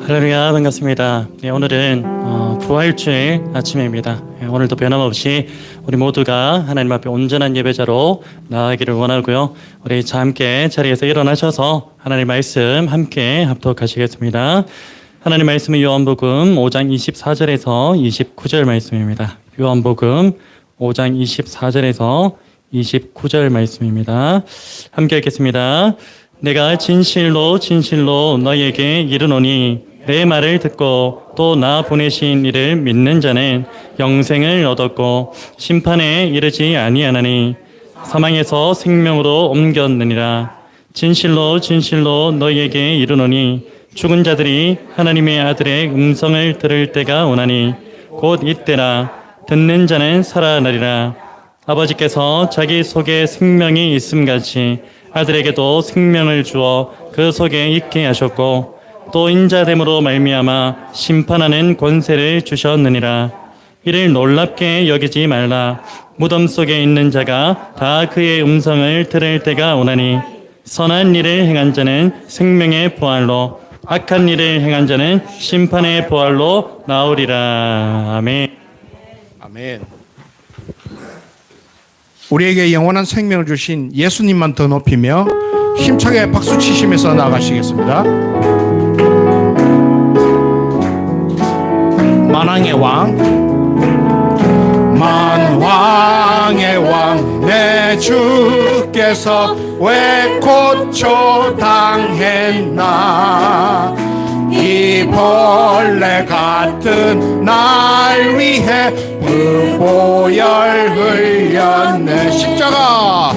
할렐루야, 반갑습니다. 오늘은 부활주일 아침입니다. 오늘도 변함없이 우리 모두가 하나님 앞에 온전한 예배자로 나아가기를 원하고요. 우리 자 함께 자리에서 일어나셔서 하나님 말씀 함께 합독하시겠습니다. 하나님 말씀은 요한복음 5장 24절에서 29절 말씀입니다. 요한복음 5장 24절에서 29절 말씀입니다. 함께 읽겠습니다. 내가 진실로 진실로 너희에게 이르노니 내 말을 듣고 또 나 보내신 이를 믿는 자는 영생을 얻었고 심판에 이르지 아니하나니 사망에서 생명으로 옮겼느니라. 진실로 진실로 너희에게 이르노니 죽은 자들이 하나님의 아들의 음성을 들을 때가 오나니 곧 이때라. 듣는 자는 살아나리라. 아버지께서 자기 속에 생명이 있음같이 아들에게도 생명을 주어 그 속에 있게 하셨고 또 인자됨으로 말미암아 심판하는 권세를 주셨느니라. 이를 놀랍게 여기지 말라. 무덤 속에 있는 자가 다 그의 음성을 들을 때가 오나니 선한 일을 행한 자는 생명의 부활로 악한 일을 행한 자는 심판의 부활로 나오리라. 아멘. 아멘. 우리에게 영원한 생명을 주신 예수님만 더 높이며 힘차게 박수 치시면서 나가시겠습니다. 만왕의 왕, 만왕의 왕, 내 주께서 왜 고초당했나? 이 벌레 같은 날 위해 불보혈 흘렸네. 십자가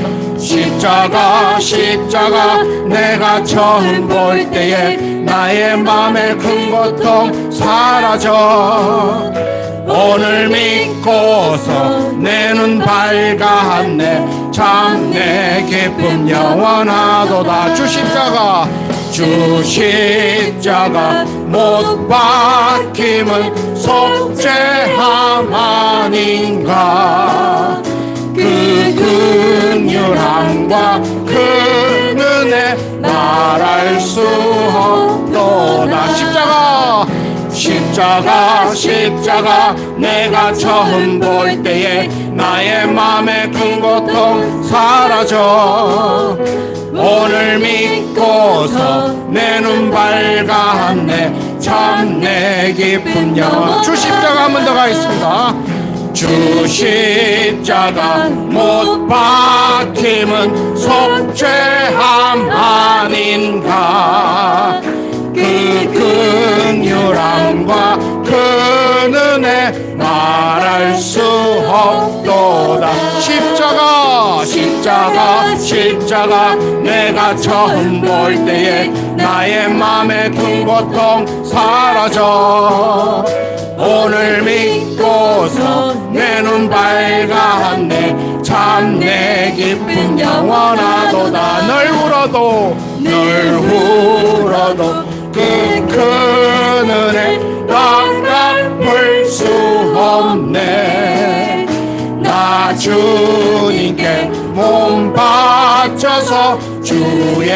내가 처음 볼 때에 나의 맘의 큰 고통 사라져. 오늘 믿고서 내 눈 밝았네. 참 내 기쁨 영원하도다. 주 십자가 못 박힘은 속죄함 아닌가. 그 긍휼함과 그 은혜 말할 수 없도다. 십자가 내가 처음 볼 때에 나의 맘의 큰 고통 사라져. 오늘 믿고서 내 눈 밝았네. 참 내 기쁨 영원. 주 십자가 한 번 더 가겠습니다. 주 십자가 못 박힘은 속죄함 아닌가. 그 긍휼함과 그 은혜 말할 수 없도다. 십자가 내가 처음 볼 때에 나의 맘의 큰 고통 사라져. 오늘 믿고서 내 눈 밝았네. 참 내 기쁨 영원하도다. 널 울어도 그 큰 은혜 갚을 수 없네. 나 주님께 몸 바쳐서 주의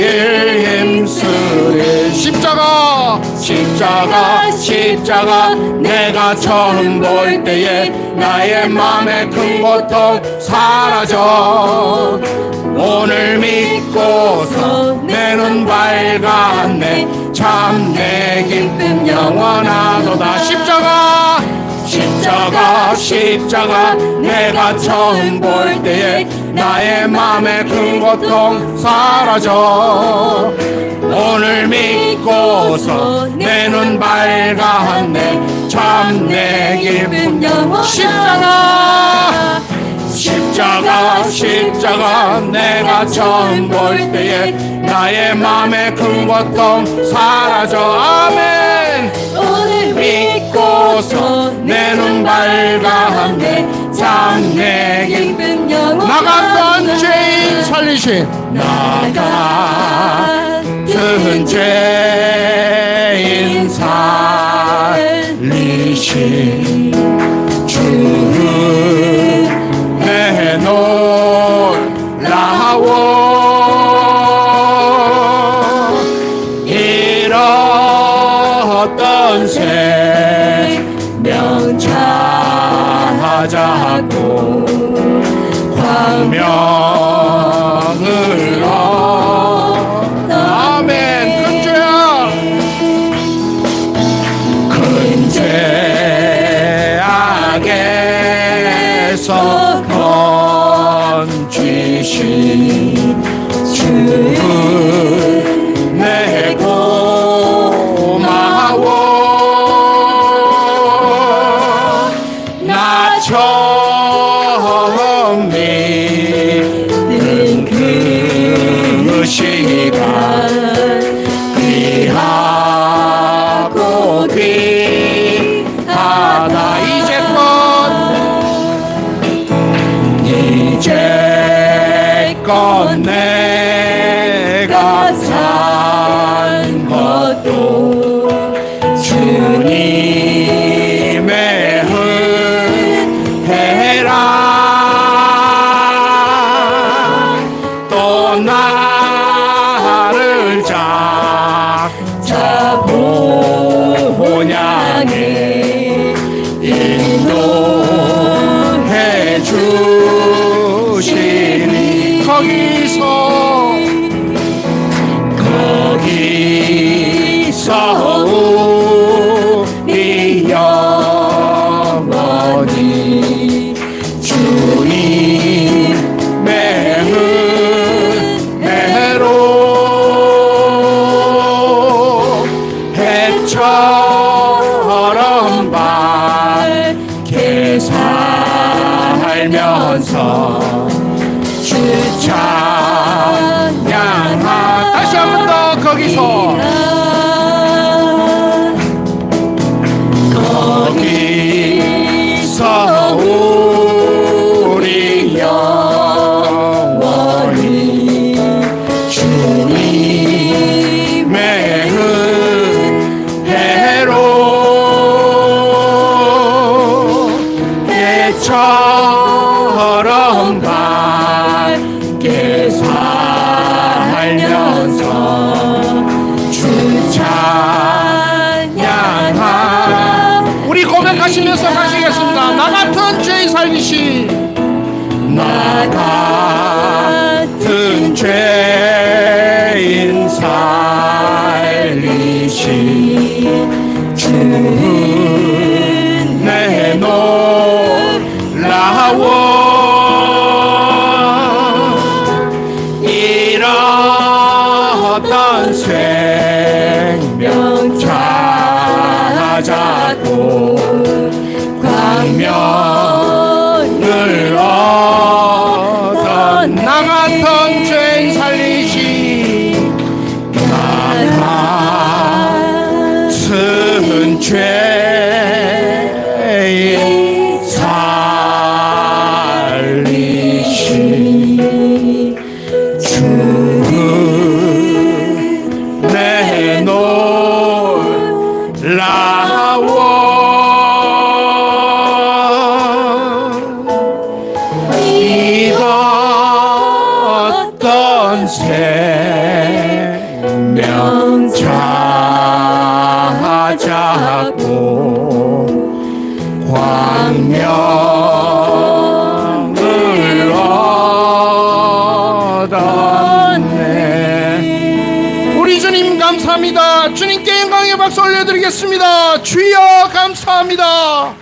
일 힘쓰리. 십자가 내가 처음 볼 때에 나의 맘의 큰 고통 사라져. 오늘 믿고서 내 눈 밝았네. 참 내 기쁨 영원하도다. 십자가 내가 처음 볼 때에 나의 맘의 큰 고통 사라져. 오늘 믿고서 내 눈 밝았네. 참 내 기쁨 영원. 십자가 내가 처음 볼 때에 나의 맘의 큰 고통 사라져. 아멘. 오늘 믿고서 내 눈 밝았네. 참 내 기쁨 영원. 나갔던 죄인 살리신, 나같은 죄인 살리신 주 은혜 놀라워. 이런 생명 찾았고 광명을 얻어 아멘. 큰 죄악에서 건지신 주 내 고마워. 나 처음 믿는 그 시간 귀하고 귀하다. 이제껏 내가 산 것도 주님의 은혜라. 또 나를 본향에 인도해 주시니 거기서 우리 영원히 주님의 은혜로 해처럼 밝게 살면서 주 찬양하. 다시 한 번 더. 거기서 우리 영원히 주님의 은혜로 해처럼 밝게 살면서 주 찬양하. 우리 고백하시면서 가시겠습니다. 나 같은 죄인 살리시. 나 같은 죄인 살리시. 주는 내 놀라워. 잃었던 생명 찾았고 광명을 얻어 나 같은 죄인 살리시. 나 같은 죄인 살리시. 주는 내 놀라워. 잃었던 생명 찾았고 광명을 얻었네. 우리 주님 감사합니다. 주님께 영광의 박수 올려드리겠습니다. 주여 감사합니다.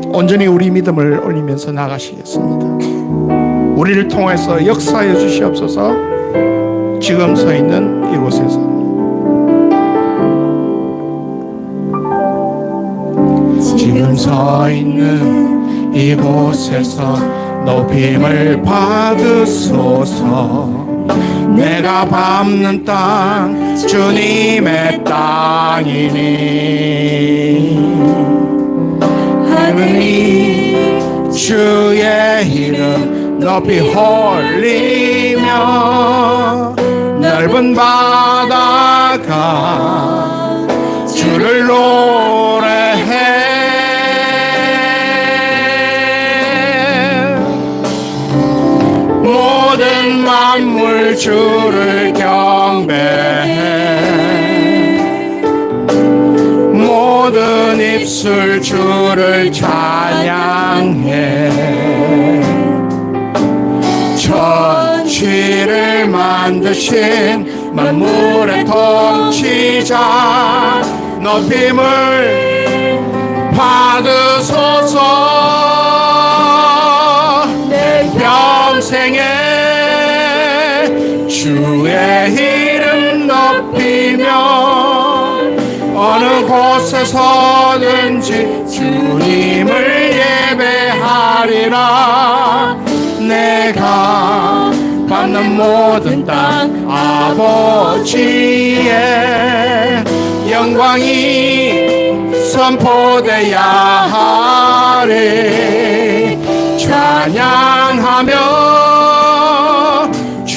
온전히 우리 믿음을 올리면서 나가시겠습니다. 우리를 통해서 역사해 주시옵소서. 지금 서 있는 이곳에서 지금 서 있는 이곳에서 높임을 받으소서. 내가 밟는 땅 주님의 땅이니 하느님 주의 이름 높이 홀리며 넓은 바다가 주를 노래해. 모든 만물 주를 경배해 모든 입술 주를 찬양해 천지를 만드신 만물의 통치자 높임을 받으소서 내 평생에 주의 이름 높이며 어느 곳에서든지 주님을 예배하리라 내가 받는 모든 땅 아버지의 영광이 선포되야 하리 찬양하며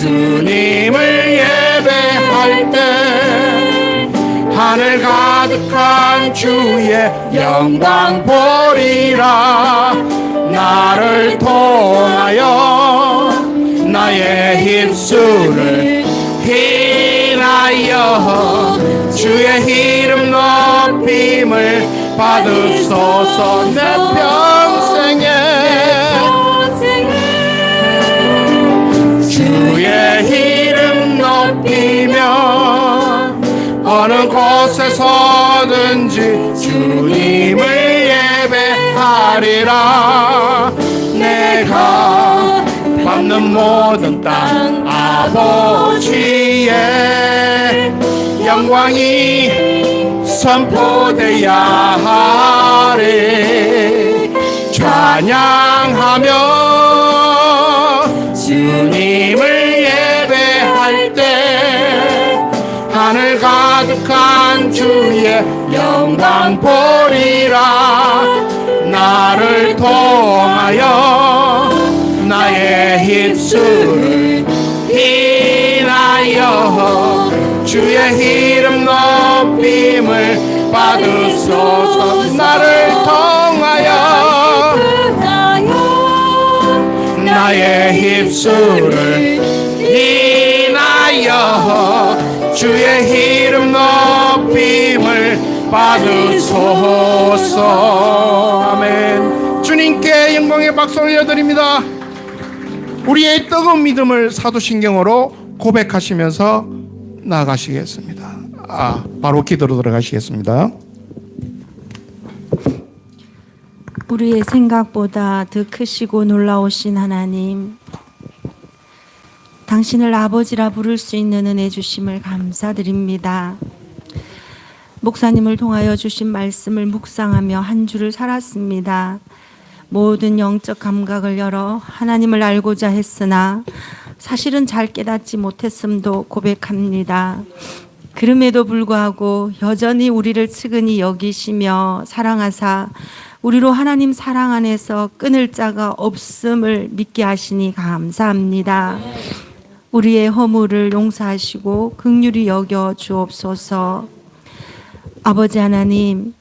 주님을 예배할 때 하늘 가득한 주의 영광 보리라 나를 통하여 나의 입술을 인하여 주의 이름 높임을 받으소서 내 평생에 주의 이름 높이며 어느 곳에서든지 주님을 예배하리라 내가 받는 모든 땅 아버지의 영광이 선포되야 하리 찬양하며 주님을 예배할 때 하늘 가득한 주의 영광 보리라 나를 통하여 나의 입술을 인하여 주의 이름 높임을 받으소서 나를 통하여 나의 입술을 인하여 주의 이름 높임을 받으소서 아멘 주님께 영광의 박수 올려드립니다 우리의 뜨거운 믿음을 사도신경으로 고백하시면서 나아가시겠습니다 바로 기도로 들어가시겠습니다 우리의 생각보다 더 크시고 놀라우신 하나님 당신을 아버지라 부를 수 있는 은혜 주심을 감사드립니다. 목사님을 통하여 주신 말씀을 묵상하며 한 주를 살았습니다. 모든 영적 감각을 열어 하나님을 알고자 했으나 사실은 잘 깨닫지 못했음도 고백합니다. 그럼에도 불구하고 여전히 우리를 측은히 여기시며 사랑하사 우리로 하나님 사랑 안에서 끊을 자가 없음을 믿게 하시니 감사합니다. 우리의 허물을 용서하시고 긍휼히 여겨 주옵소서. 아버지 하나님,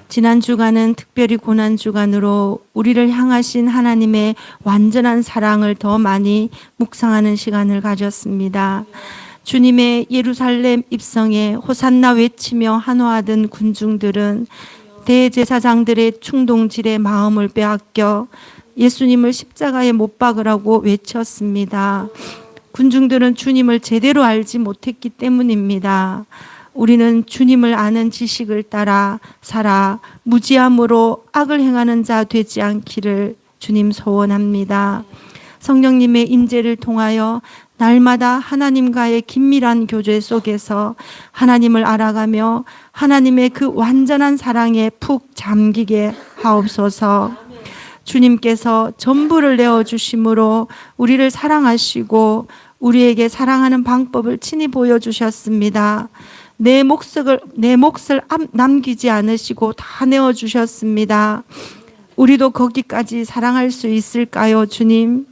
지난 주간은 특별히 고난 주간으로 우리를 향하신 하나님의 완전한 사랑을 더 많이 묵상하는 시간을 가졌습니다. 주님의 예루살렘 입성에 호산나 외치며 한호하던 군중들은 대제사장들의 충동질에 마음을 빼앗겨 예수님을 십자가에 못 박으라고 외쳤습니다. 군중들은 주님을 제대로 알지 못했기 때문입니다. 우리는 주님을 아는 지식을 따라 살아 무지함으로 악을 행하는 자 되지 않기를 주님 소원합니다. 성령님의 임재를 통하여 날마다 하나님과의 긴밀한 교제 속에서 하나님을 알아가며 하나님의 그 완전한 사랑에 푹 잠기게 하옵소서. 주님께서 전부를 내어주심으로 우리를 사랑하시고 우리에게 사랑하는 방법을 친히 보여주셨습니다. 내 몫을 남기지 않으시고 다 내어주셨습니다. 우리도 거기까지 사랑할 수 있을까요, 주님?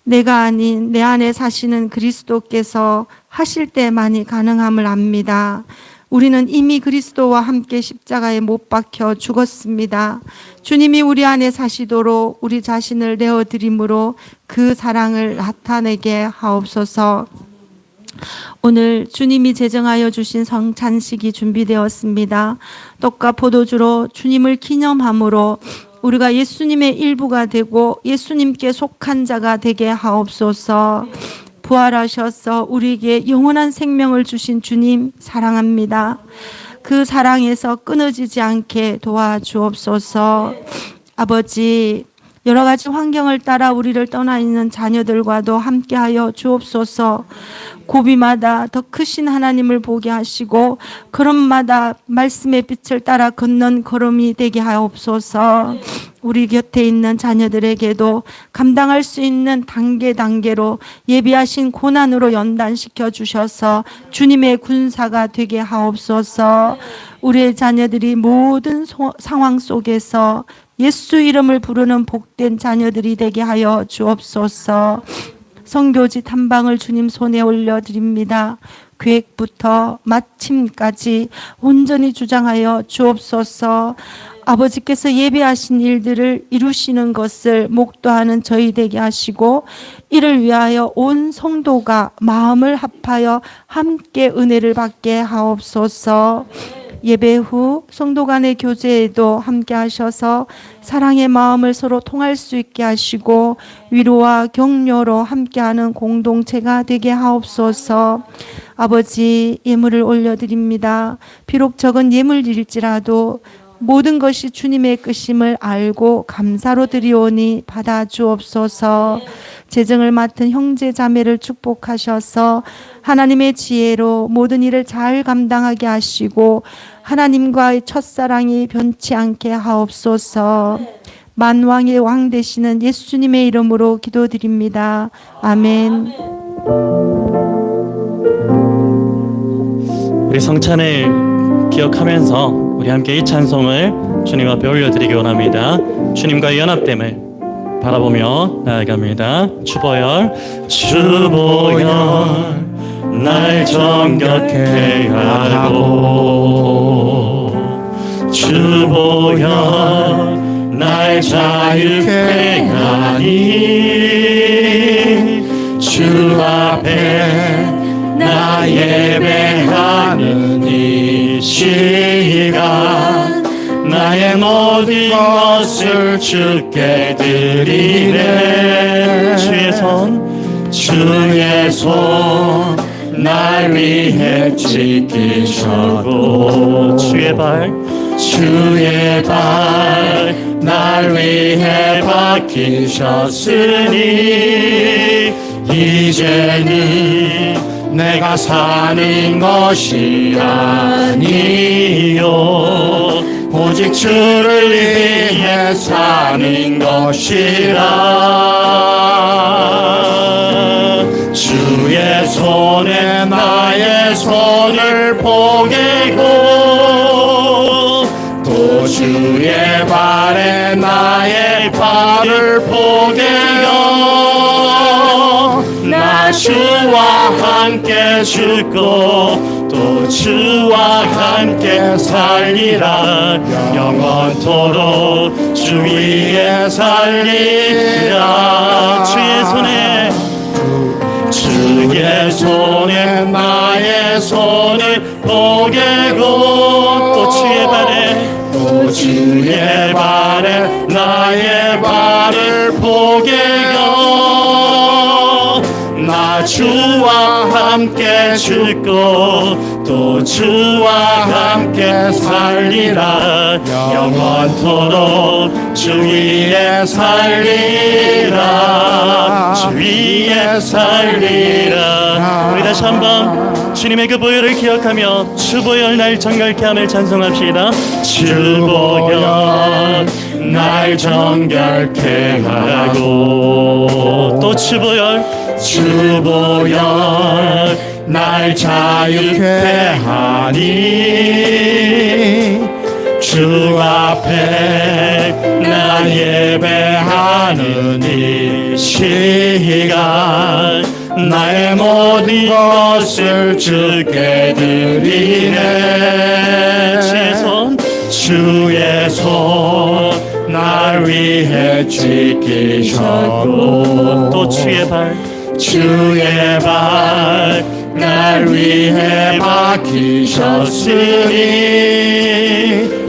내가 아닌 내 안에 사시는 그리스도께서 하실 때만이 가능함을 압니다. 우리는 이미 그리스도와 함께 십자가에 못 박혀 죽었습니다. 주님이 우리 안에 사시도록 우리 자신을 내어드림으로 그 사랑을 나타내게 하옵소서. 오늘 주님이 제정하여 주신 성찬식이 준비되었습니다. 떡과 포도주로 주님을 기념함으로 우리가 예수님의 일부가 되고 예수님께 속한 자가 되게 하옵소서. 부활하셔서 우리에게 영원한 생명을 주신 주님 사랑합니다. 그 사랑에서 끊어지지 않게 도와주옵소서. 아버지, 여러 가지 환경을 따라 우리를 떠나 있는 자녀들과도 함께하여 주옵소서. 고비마다 더 크신 하나님을 보게 하시고 걸음마다 말씀의 빛을 따라 걷는 걸음이 되게 하옵소서. 우리 곁에 있는 자녀들에게도 감당할 수 있는 단계로 예비하신 고난으로 연단시켜 주셔서 주님의 군사가 되게 하옵소서. 우리의 자녀들이 모든 상황 속에서 예수 이름을 부르는 복된 자녀들이 되게 하여 주옵소서. 선교지 탐방을 주님 손에 올려드립니다. 계획부터 마침까지 온전히 주장하여 주옵소서. 아버지께서 예비하신 일들을 이루시는 것을 목도하는 저희 되게 하시고 이를 위하여 온 성도가 마음을 합하여 함께 은혜를 받게 하옵소서. 예배 후 성도 간의 교제에도 함께 하셔서 사랑의 마음을 서로 통할 수 있게 하시고 위로와 격려로 함께하는 공동체가 되게 하옵소서. 아버지, 예물을 올려드립니다. 비록 적은 예물일지라도 모든 것이 주님의 끝임을 알고 감사로 드리오니 받아 주옵소서. 재정을 맡은 형제 자매를 축복하셔서 하나님의 지혜로 모든 일을 잘 감당하게 하시고 하나님과의 첫사랑이 변치 않게 하옵소서. 만왕의 왕 되시는 예수님의 이름으로 기도드립니다. 아멘. 우리 성찬을 기억하면서 우리 함께 이 찬송을 주님 앞에 올려드리기 원합니다. 주님과의 연합됨을 바라보며 나아갑니다. 주보열 날 정결케 하고 주보열 날 자유케 하니 주 앞에 나 예배하는 이 시간 나의 모든 것을 주께 드리네. 주의 손 날 위해 지키셔도 주의 발 날 위해 박히셨으니 이제는 내가 사는 것이 아니요 오직 주를 위해 사는 것이라. 주의 손에 나의 손을 포개고 또 주의 발에 나의 발을 포개어 나 주와 함께 죽고 또 주와 함께 살리라. 영원토록 주 위에 살리라. 주의 손에 나의 손을 포개고 또 주의 발에 나의 발을 포개어 나 주와 함께 죽고 또 주와 함께 살리라. 영원토록 주 위에 살리라. 주 위에 살리라. 우리 다시 한번 주님의 그 보혈을 기억하며 주보혈 날 정결케 함을 찬송합시다. 주보혈 날 정결케 하고 또 주보혈 날 자유케 하니 주 앞에 나 예배하는 이 시간 나의 모든 것을 주께 드리네. 주의 손 날 위해 지키셨고 또 주의 발 날 위해 박히셨으니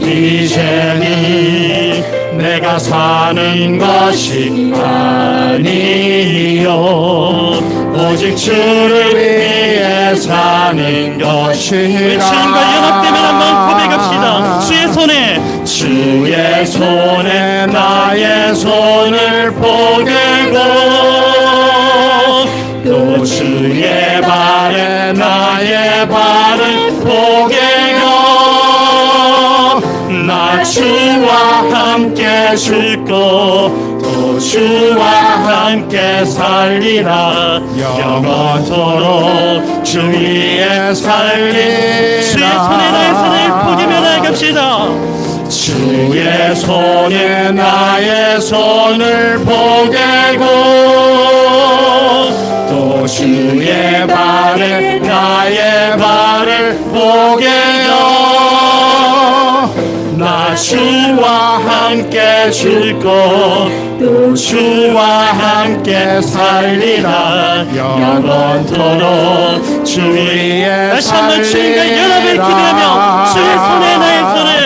이제는 내가 사는 것이 아니요 오직 주를 위해 사는 것이라. 주님과 연합되면 한번 고백합시다. 주의 손에 나의 손을 포개고 또 주의 발에 나의 발을 포개고 나 주와 함께 죽고 또 주와 함께 살리라. 영원토록 주 위에 살리라. 주의 손에 나의 손을 포기며 나아갑시다. 주의 손에 나의 손을 포개고 또 주의 발에 나의 발을 포개요 나 주와 함께 죽고 또 주와 함께 살리라. 영원토록 주 위에 다시 한번 주님과 연합을 기도하며 주의 손에 나의 손을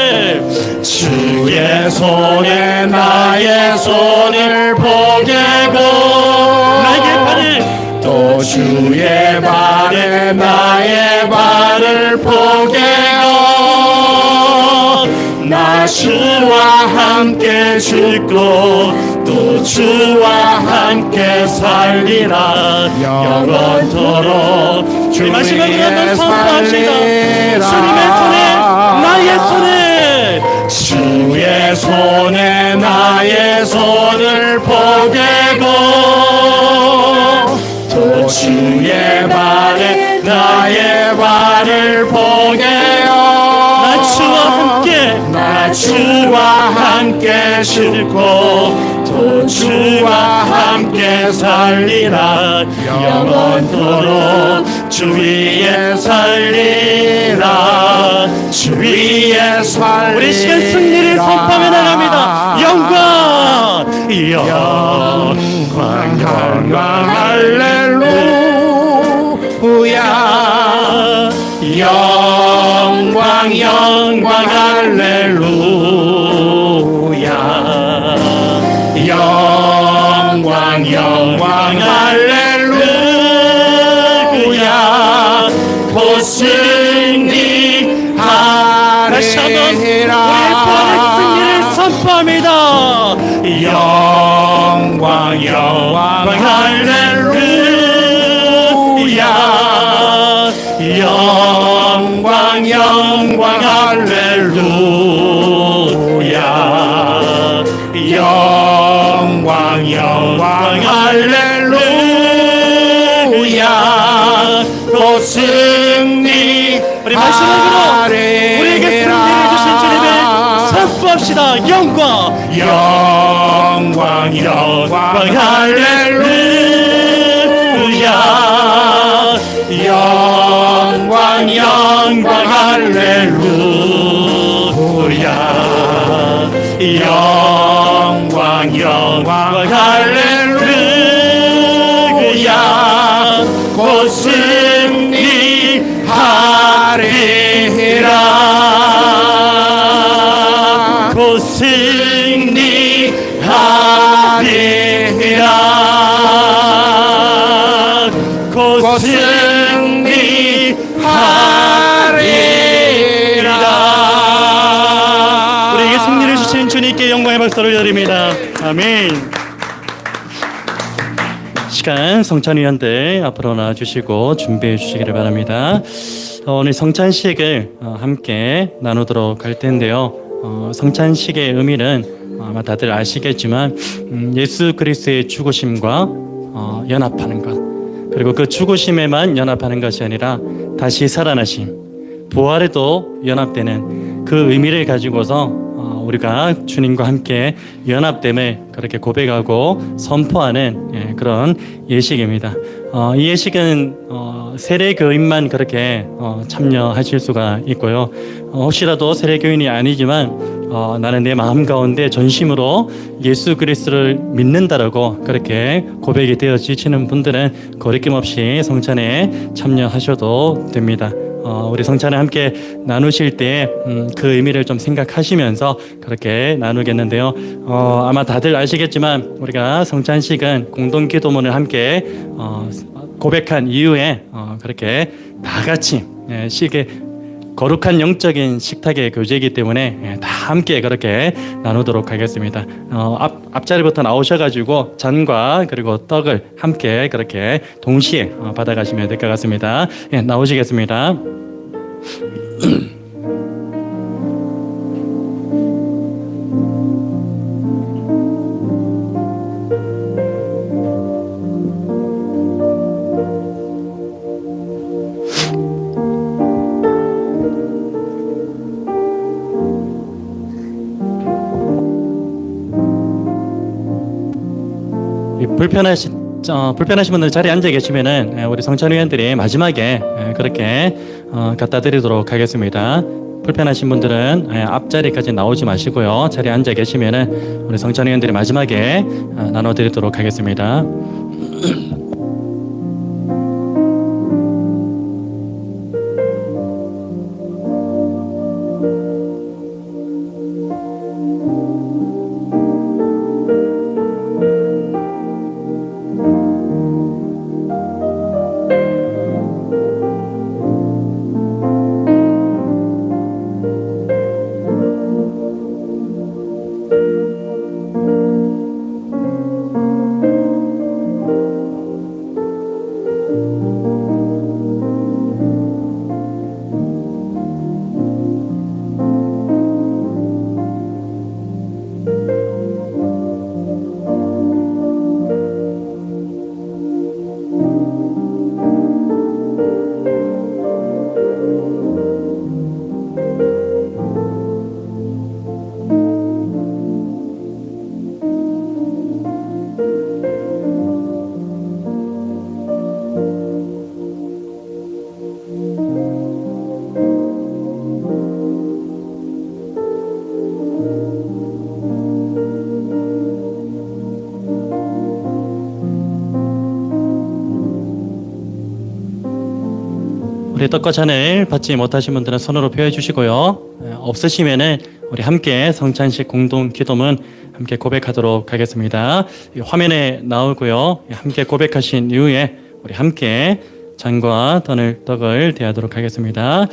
주의 손에 나의 손을 포개고 나의 발을 또 주의 발에 나의 발을 포개고 나 주와 함께 죽고 또 주와 함께 살리라. 영원토록 주 마지막으로 위에 한번 선포합시다. 살리라. 주님의 손에 나의 손을 주의 손에 나의 손을 포개고 또 주의 발에 나의 발을 포개요 나 주와 함께 죽고 또 주와 함께 살리라. 영원토록 주 위에 살리라. 주 위에 살리라. 우리 시간 승리를 선포하며 나갑니다. 영광 할렐루야. 영광 할렐루야. 영광 할렐루야. 곧 승리하리라. 다시 한번 우리의 부활의 승리를 선포합니다. 영광 할렐루야. 영광 할렐루야. 영광 할렐루야. 곧 승리하리라. 우리 마지막으로 우리에게 승리를 주신 주님을 선포합시다. 영광 할렐루야. 영광 할렐루야. 영광 할렐루야. 곧 승리하리라. 곧 승리하리라. 곧 승리하리라. 우리에게 승리를 주신 주님께 영광의 박수를 드립니다. 아멘. 시간 성찬위원들 앞으로 나와주시고 준비해 주시기를 바랍니다. 오늘 성찬식을 함께 나누도록 할 텐데요. 성찬식의 의미는 아마 다들 아시겠지만 예수 그리스도의 죽으심과 연합하는 것, 그리고 그 죽으심에만 연합하는 것이 아니라 다시 살아나심, 부활에도 연합되는 그 의미를 가지고서 우리가 주님과 함께 연합됨을 그렇게 고백하고 선포하는 그런 예식입니다. 이 예식은 세례교인만 그렇게 참여하실 수가 있고요. 혹시라도 세례교인이 아니지만 나는 내 마음 가운데 전심으로 예수 그리스도를 믿는다라고 그렇게 고백이 되어지시는 분들은 거리낌 없이 성찬에 참여하셔도 됩니다. 우리 성찬을 함께 나누실 때 그 의미를 좀 생각하시면서 그렇게 나누겠는데요. 아마 다들 아시겠지만 우리가 성찬식은 공동기도문을 함께 고백한 이후에 그렇게 다 같이 식에 거룩한 영적인 식탁의 교제이기 때문에 다 함께 그렇게 나누도록 하겠습니다. 앞자리부터 나오셔가지고 잔과 그리고 떡을 함께 그렇게 동시에 받아가시면 될 것 같습니다. 나오시겠습니다. 불편하신 분들 자리에 앉아 계시면은 우리 성찬위원들이 마지막에 그렇게 갖다 드리도록 하겠습니다. 불편하신 분들은 앞자리까지 나오지 마시고요. 자리에 앉아 계시면은 우리 성찬위원들이 마지막에 나눠 드리도록 하겠습니다. 우리 떡과 잔을 받지 못하신 분들은 손으로 표해 주시고요. 없으시면은 우리 함께 성찬식 공동 기도문 함께 고백하도록 하겠습니다. 화면에 나오고요. 함께 고백하신 이후에 우리 함께 잔과 떡을 대하도록 하겠습니다.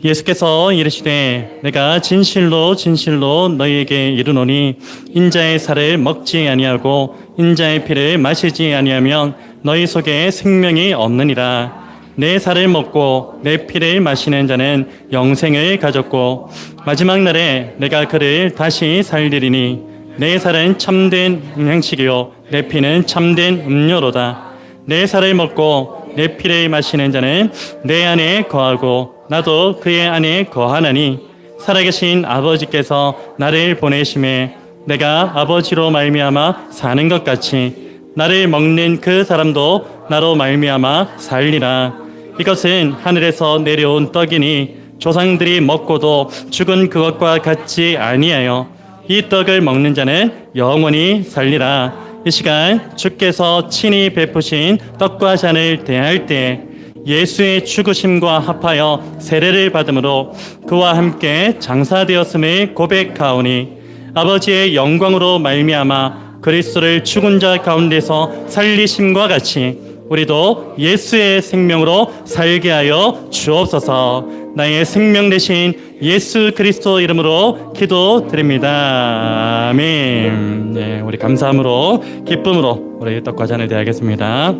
예수께서 이르시되 내가 진실로 진실로 너희에게 이르노니 인자의 살을 먹지 아니하고 인자의 피를 마시지 아니하면 너희 속에 생명이 없느니라. 내 살을 먹고 내 피를 마시는 자는 영생을 가졌고 마지막 날에 내가 그를 다시 살리리니 내 살은 참된 음식이요 내 피는 참된 음료로다. 내 살을 먹고 내 피를 마시는 자는 내 안에 거하고 나도 그의 안에 거하나니 살아계신 아버지께서 나를 보내심에 내가 아버지로 말미암아 사는 것 같이 나를 먹는 그 사람도 나로 말미암아 살리라. 이것은 하늘에서 내려온 떡이니 조상들이 먹고도 죽은 그것과 같지 아니하여 이 떡을 먹는 자는 영원히 살리라. 이 시간 주께서 친히 베푸신 떡과 잔을 대할 때 예수의 죽으심과 합하여 세례를 받음으로 그와 함께 장사되었음을 고백하오니 아버지의 영광으로 말미암아 그리스도를 죽은 자 가운데서 살리심과 같이 우리도 예수의 생명으로 살게 하여 주옵소서. 나의 생명 되신 예수 그리스도 이름으로 기도드립니다. 아멘. 네, 우리 감사함으로 기쁨으로 우리 떡과 잔을 대하겠습니다.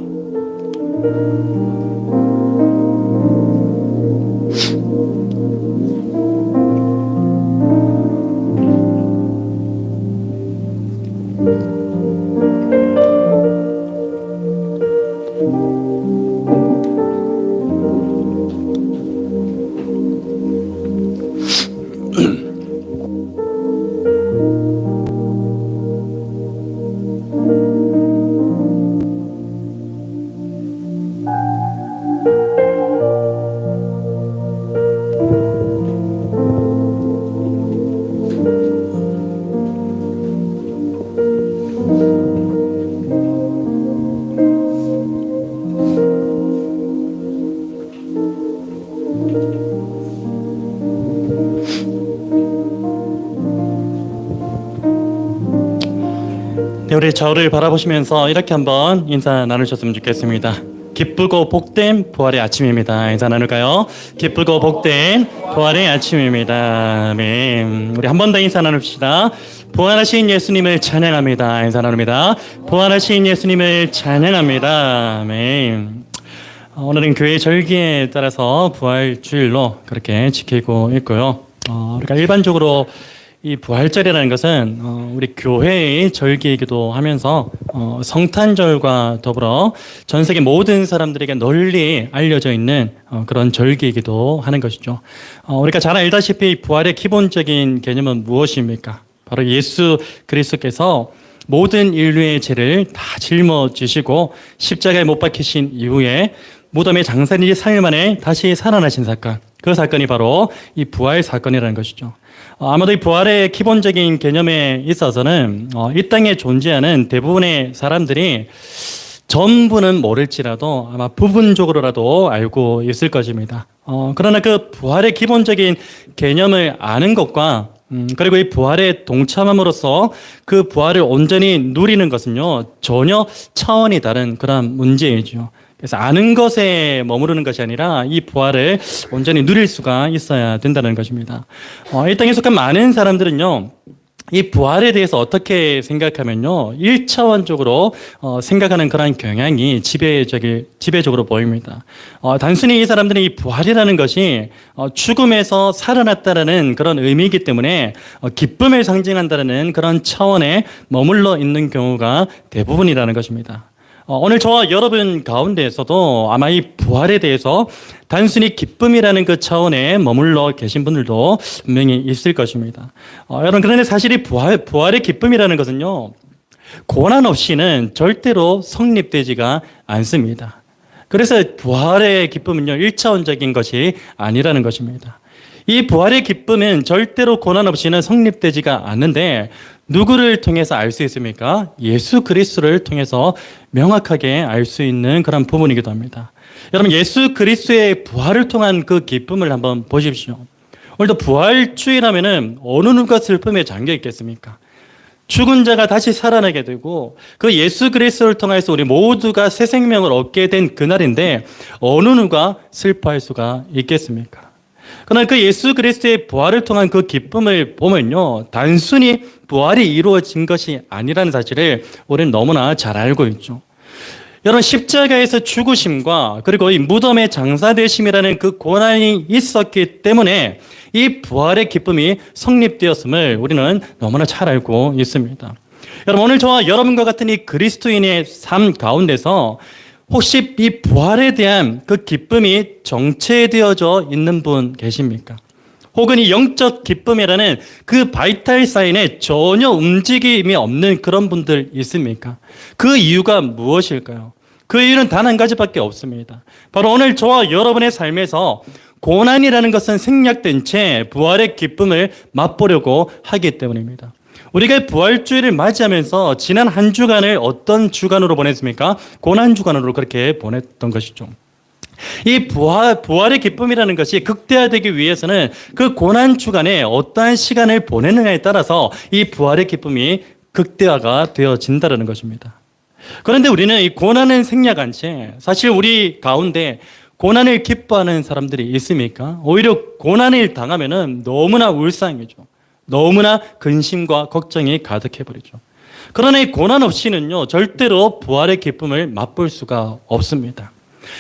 우리 저를 바라보시면서 이렇게 한번 인사 나누셨으면 좋겠습니다. 기쁘고 복된 부활의 아침입니다. 인사 나눌까요? 기쁘고 복된 부활의 아침입니다. 아멘. 우리 한 번 더 인사 나눕시다. 부활하신 예수님을 찬양합니다. 인사 나눕니다. 부활하신 예수님을 찬양합니다. 아멘. 오늘은 교회 절기에 따라서 부활주일로 그렇게 지키고 있고요. 우리가 일반적으로 이 부활절이라는 것은 우리 교회의 절기이기도 하면서 성탄절과 더불어 전 세계 모든 사람들에게 널리 알려져 있는 그런 절기이기도 하는 것이죠. 우리가 잘 알다시피 부활의 기본적인 개념은 무엇입니까? 바로 예수 그리스도께서 모든 인류의 죄를 다 짊어지시고 십자가에 못 박히신 이후에 무덤에 장사일이 3일 만에 다시 살아나신 사건, 그 사건이 바로 이 부활 사건이라는 것이죠. 아마도 이 부활의 기본적인 개념에 있어서는 이 땅에 존재하는 대부분의 사람들이 전부는 모를지라도 아마 부분적으로라도 알고 있을 것입니다. 그러나 그 부활의 기본적인 개념을 아는 것과 그리고 이 부활에 동참함으로써 그 부활을 온전히 누리는 것은요, 전혀 차원이 다른 그런 문제이죠. 그래서 아는 것에 머무르는 것이 아니라 이 부활을 온전히 누릴 수가 있어야 된다는 것입니다. 이 땅에 속한 많은 사람들은요, 이 부활에 대해서 어떻게 생각하면요, 1차원적으로 생각하는 그런 경향이 지배적으로 보입니다. 단순히 이 사람들은 이 부활이라는 것이 죽음에서 살아났다라는 그런 의미이기 때문에 기쁨을 상징한다라는 그런 차원에 머물러 있는 경우가 대부분이라는 것입니다. 오늘 저와 여러분 가운데에서도 아마 이 부활에 대해서 단순히 기쁨이라는 그 차원에 머물러 계신 분들도 분명히 있을 것입니다. 여러분, 그런데 사실 이 부활의 기쁨이라는 것은요, 고난 없이는 절대로 성립되지가 않습니다. 그래서 부활의 기쁨은요, 1차원적인 것이 아니라는 것입니다. 이 부활의 기쁨은 절대로 고난 없이는 성립되지가 않는데 누구를 통해서 알 수 있습니까? 예수 그리스도를 통해서 명확하게 알 수 있는 그런 부분이기도 합니다. 여러분, 예수 그리스도의 부활을 통한 그 기쁨을 한번 보십시오. 오늘도 부활주일하면은 어느 누가 슬픔에 잠겨 있겠습니까? 죽은 자가 다시 살아나게 되고 그 예수 그리스도를 통해서 우리 모두가 새 생명을 얻게 된 그날인데 어느 누가 슬퍼할 수가 있겠습니까? 그러나 그 예수 그리스도의 부활을 통한 그 기쁨을 보면요, 단순히 부활이 이루어진 것이 아니라는 사실을 우리는 너무나 잘 알고 있죠. 여러분, 십자가에서 죽으심과 그리고 이 무덤의 장사되심이라는 그 고난이 있었기 때문에 이 부활의 기쁨이 성립되었음을 우리는 너무나 잘 알고 있습니다. 여러분, 오늘 저와 여러분과 같은 이 그리스도인의 삶 가운데서 혹시 이 부활에 대한 그 기쁨이 정체되어져 있는 분 계십니까? 혹은 이 영적 기쁨이라는 그 바이탈 사인에 전혀 움직임이 없는 그런 분들 있습니까? 그 이유가 무엇일까요? 그 이유는 단 한 가지밖에 없습니다. 바로 오늘 저와 여러분의 삶에서 고난이라는 것은 생략된 채 부활의 기쁨을 맛보려고 하기 때문입니다. 우리가 부활주일을 맞이하면서 지난 한 주간을 어떤 주간으로 보냈습니까? 고난 주간으로 그렇게 보냈던 것이죠. 이 부활의 기쁨이라는 것이 극대화되기 위해서는 그 고난 주간에 어떠한 시간을 보내느냐에 따라서 이 부활의 기쁨이 극대화가 되어진다는 것입니다. 그런데 우리는 이 고난을 생략한 채 사실 우리 가운데 고난을 기뻐하는 사람들이 있습니까? 오히려 고난을 당하면은 너무나 울상이죠. 너무나 근심과 걱정이 가득해버리죠. 그러나 이 고난 없이는요, 절대로 부활의 기쁨을 맛볼 수가 없습니다.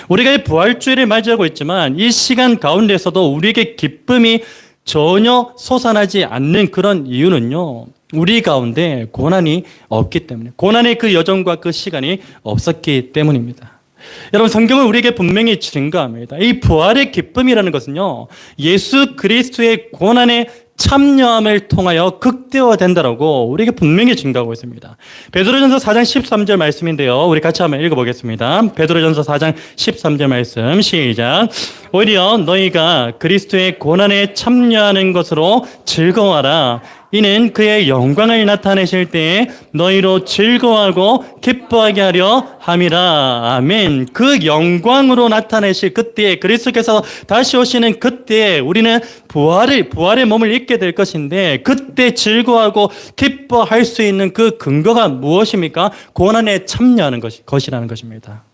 우리가 이 부활주일을 맞이하고 있지만 이 시간 가운데서도 우리에게 기쁨이 전혀 솟아나지 않는 그런 이유는요, 우리 가운데 고난이 없기 때문에, 고난의 그 여정과 그 시간이 없었기 때문입니다. 여러분, 성경은 우리에게 분명히 증거합니다. 이 부활의 기쁨이라는 것은요, 예수 그리스도의 고난에 참여함을 통하여 극대화된다라고 우리에게 분명히 증거하고 있습니다. 베드로전서 4장 13절 말씀인데요, 우리 같이 한번 읽어보겠습니다. 베드로전서 4장 13절 말씀 시작. 오히려 너희가 그리스도의 고난에 참여하는 것으로 즐거워하라. 이는 그의 영광을 나타내실 때에 너희로 즐거워하고 기뻐하게 하려 함이라. 아멘. 그 영광으로 나타내실 그때에, 그리스도께서 다시 오시는 그때에 우리는 부활의 몸을 입게 될 것인데, 그때 즐거워하고 기뻐할 수 있는 그 근거가 무엇입니까? 고난에 참여하는 것이라는 것입니다.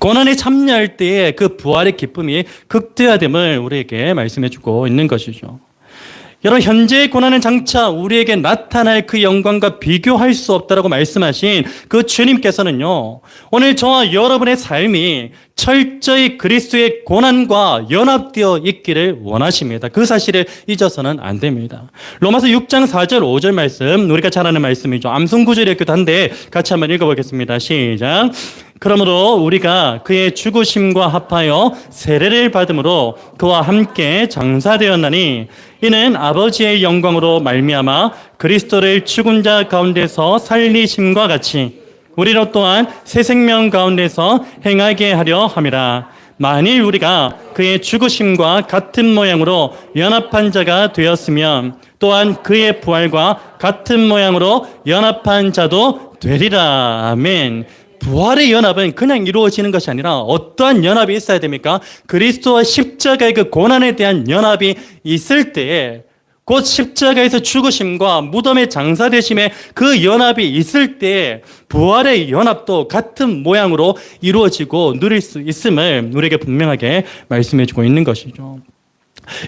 고난에 참여할 때에 그 부활의 기쁨이 극대화됨을 우리에게 말씀해 주고 있는 것이죠. 여러분, 현재의 고난은 장차 우리에게 나타날 그 영광과 비교할 수 없다라고 말씀하신 그 주님께서는요, 오늘 저와 여러분의 삶이 철저히 그리스도의 고난과 연합되어 있기를 원하십니다. 그 사실을 잊어서는 안 됩니다. 로마서 6장 4절 5절 말씀, 우리가 잘 아는 말씀이죠. 암송구절이었기도 한데 같이 한번 읽어보겠습니다. 시작. 그러므로 우리가 그의 죽으심과 합하여 세례를 받음으로 그와 함께 장사되었나니, 이는 아버지의 영광으로 말미암아 그리스도를 죽은 자 가운데서 살리심과 같이 우리로 또한 새 생명 가운데서 행하게 하려 함이라. 만일 우리가 그의 죽으심과 같은 모양으로 연합한 자가 되었으면 또한 그의 부활과 같은 모양으로 연합한 자도 되리라. 아멘. 부활의 연합은 그냥 이루어지는 것이 아니라 어떠한 연합이 있어야 됩니까? 그리스도와 십자가의 그 고난에 대한 연합이 있을 때에, 곧 십자가에서 죽으심과 무덤의 장사되심의 그 연합이 있을 때에 부활의 연합도 같은 모양으로 이루어지고 누릴 수 있음을 우리에게 분명하게 말씀해 주고 있는 것이죠.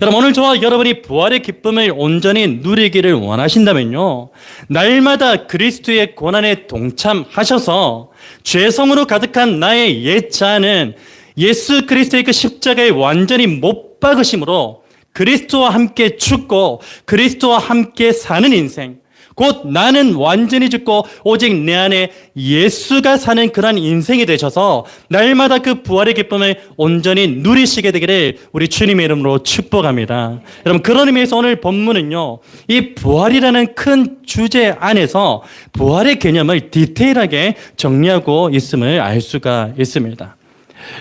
여러분, 오늘 저와 여러분이 부활의 기쁨을 온전히 누리기를 원하신다면요, 날마다 그리스도의 고난에 동참하셔서 죄성으로 가득한 나의 옛 자아는 예수 그리스도의 그 십자가에 완전히 못 박으심으로 그리스도와 함께 죽고 그리스도와 함께 사는 인생, 곧 나는 완전히 죽고 오직 내 안에 예수가 사는 그런 인생이 되셔서 날마다 그 부활의 기쁨을 온전히 누리시게 되기를 우리 주님의 이름으로 축복합니다. 여러분, 그런 의미에서 오늘 본문은요, 이 부활이라는 큰 주제 안에서 부활의 개념을 디테일하게 정리하고 있음을 알 수가 있습니다.